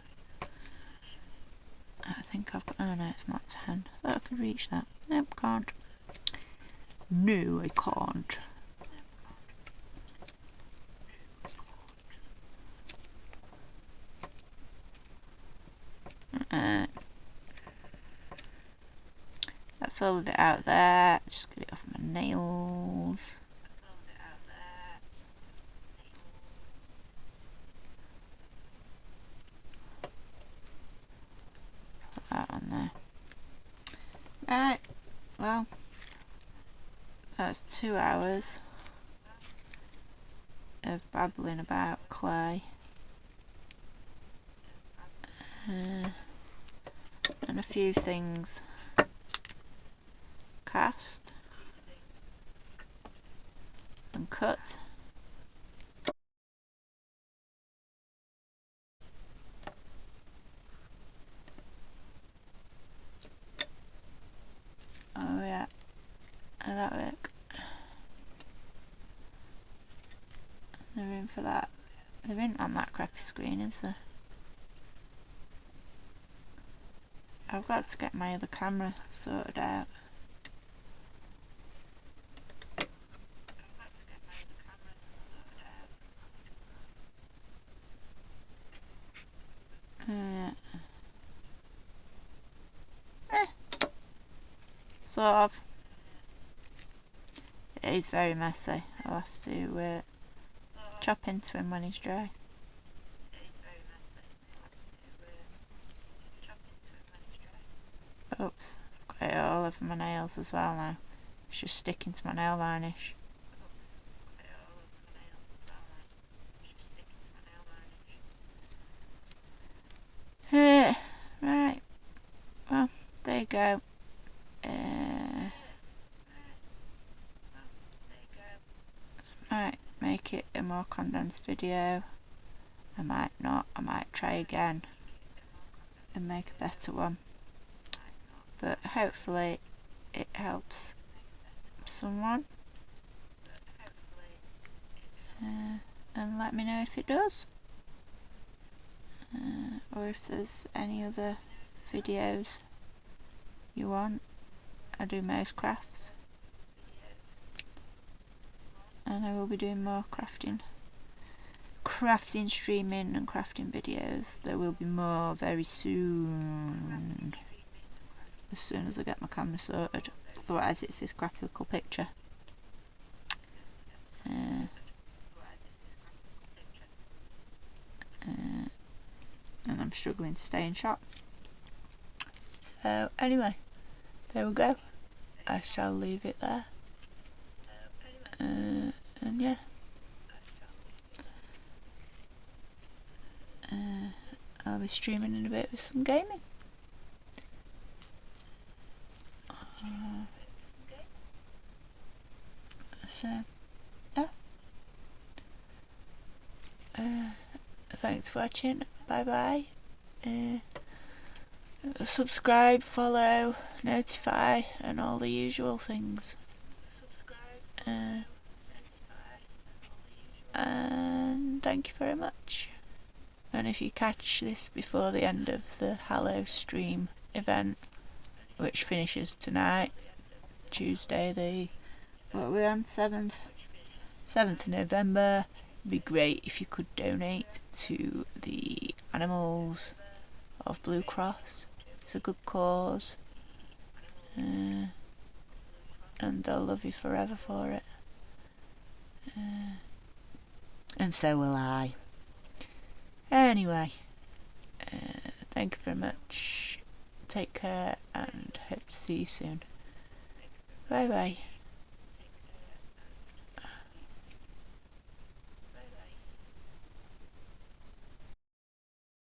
I think I've got, oh no, it's not 10. I thought I could reach that. Nope, can't. No, I can't. That's all of it out there. Just get it off my nails. Put that on there. Right, well, that's 2 hours of babbling about clay. And a few things cast and cut. Oh yeah, how that work? They're in for that. They're in on that crappy screen, is there? I've got to get my other camera sorted out. sort of. It is very messy. I'll have to chop into him when he's dry. Oops, I've got it all over my nails as well now. It's just sticking to my nail varnish. Right, well, there you go. Might make it a more condensed video. I might not. I might try again and make a better one. But hopefully it helps someone. And let me know if it does. Or if there's any other videos you want. I do most crafts. And I will be doing more crafting streaming and crafting videos. There will be more very soon, as soon as I get my camera sorted. Otherwise it's this graphical picture. And I'm struggling to stay in shot. So anyway, there we go. I shall leave it there. And yeah. I'll be streaming in a bit with some gaming. So, yeah. Thanks for watching. Bye bye. Subscribe, follow, notify, and all the usual things. And thank you very much. And if you catch this before the end of the Hallow-Stream event, which finishes tonight, Tuesday the, what are we on, 7th of November, it'd be great if you could donate to the animals of Blue Cross. It's a good cause, and they'll love you forever for it, and so will I. Anyway, thank you very much, take care, and hope to see you soon. Bye bye.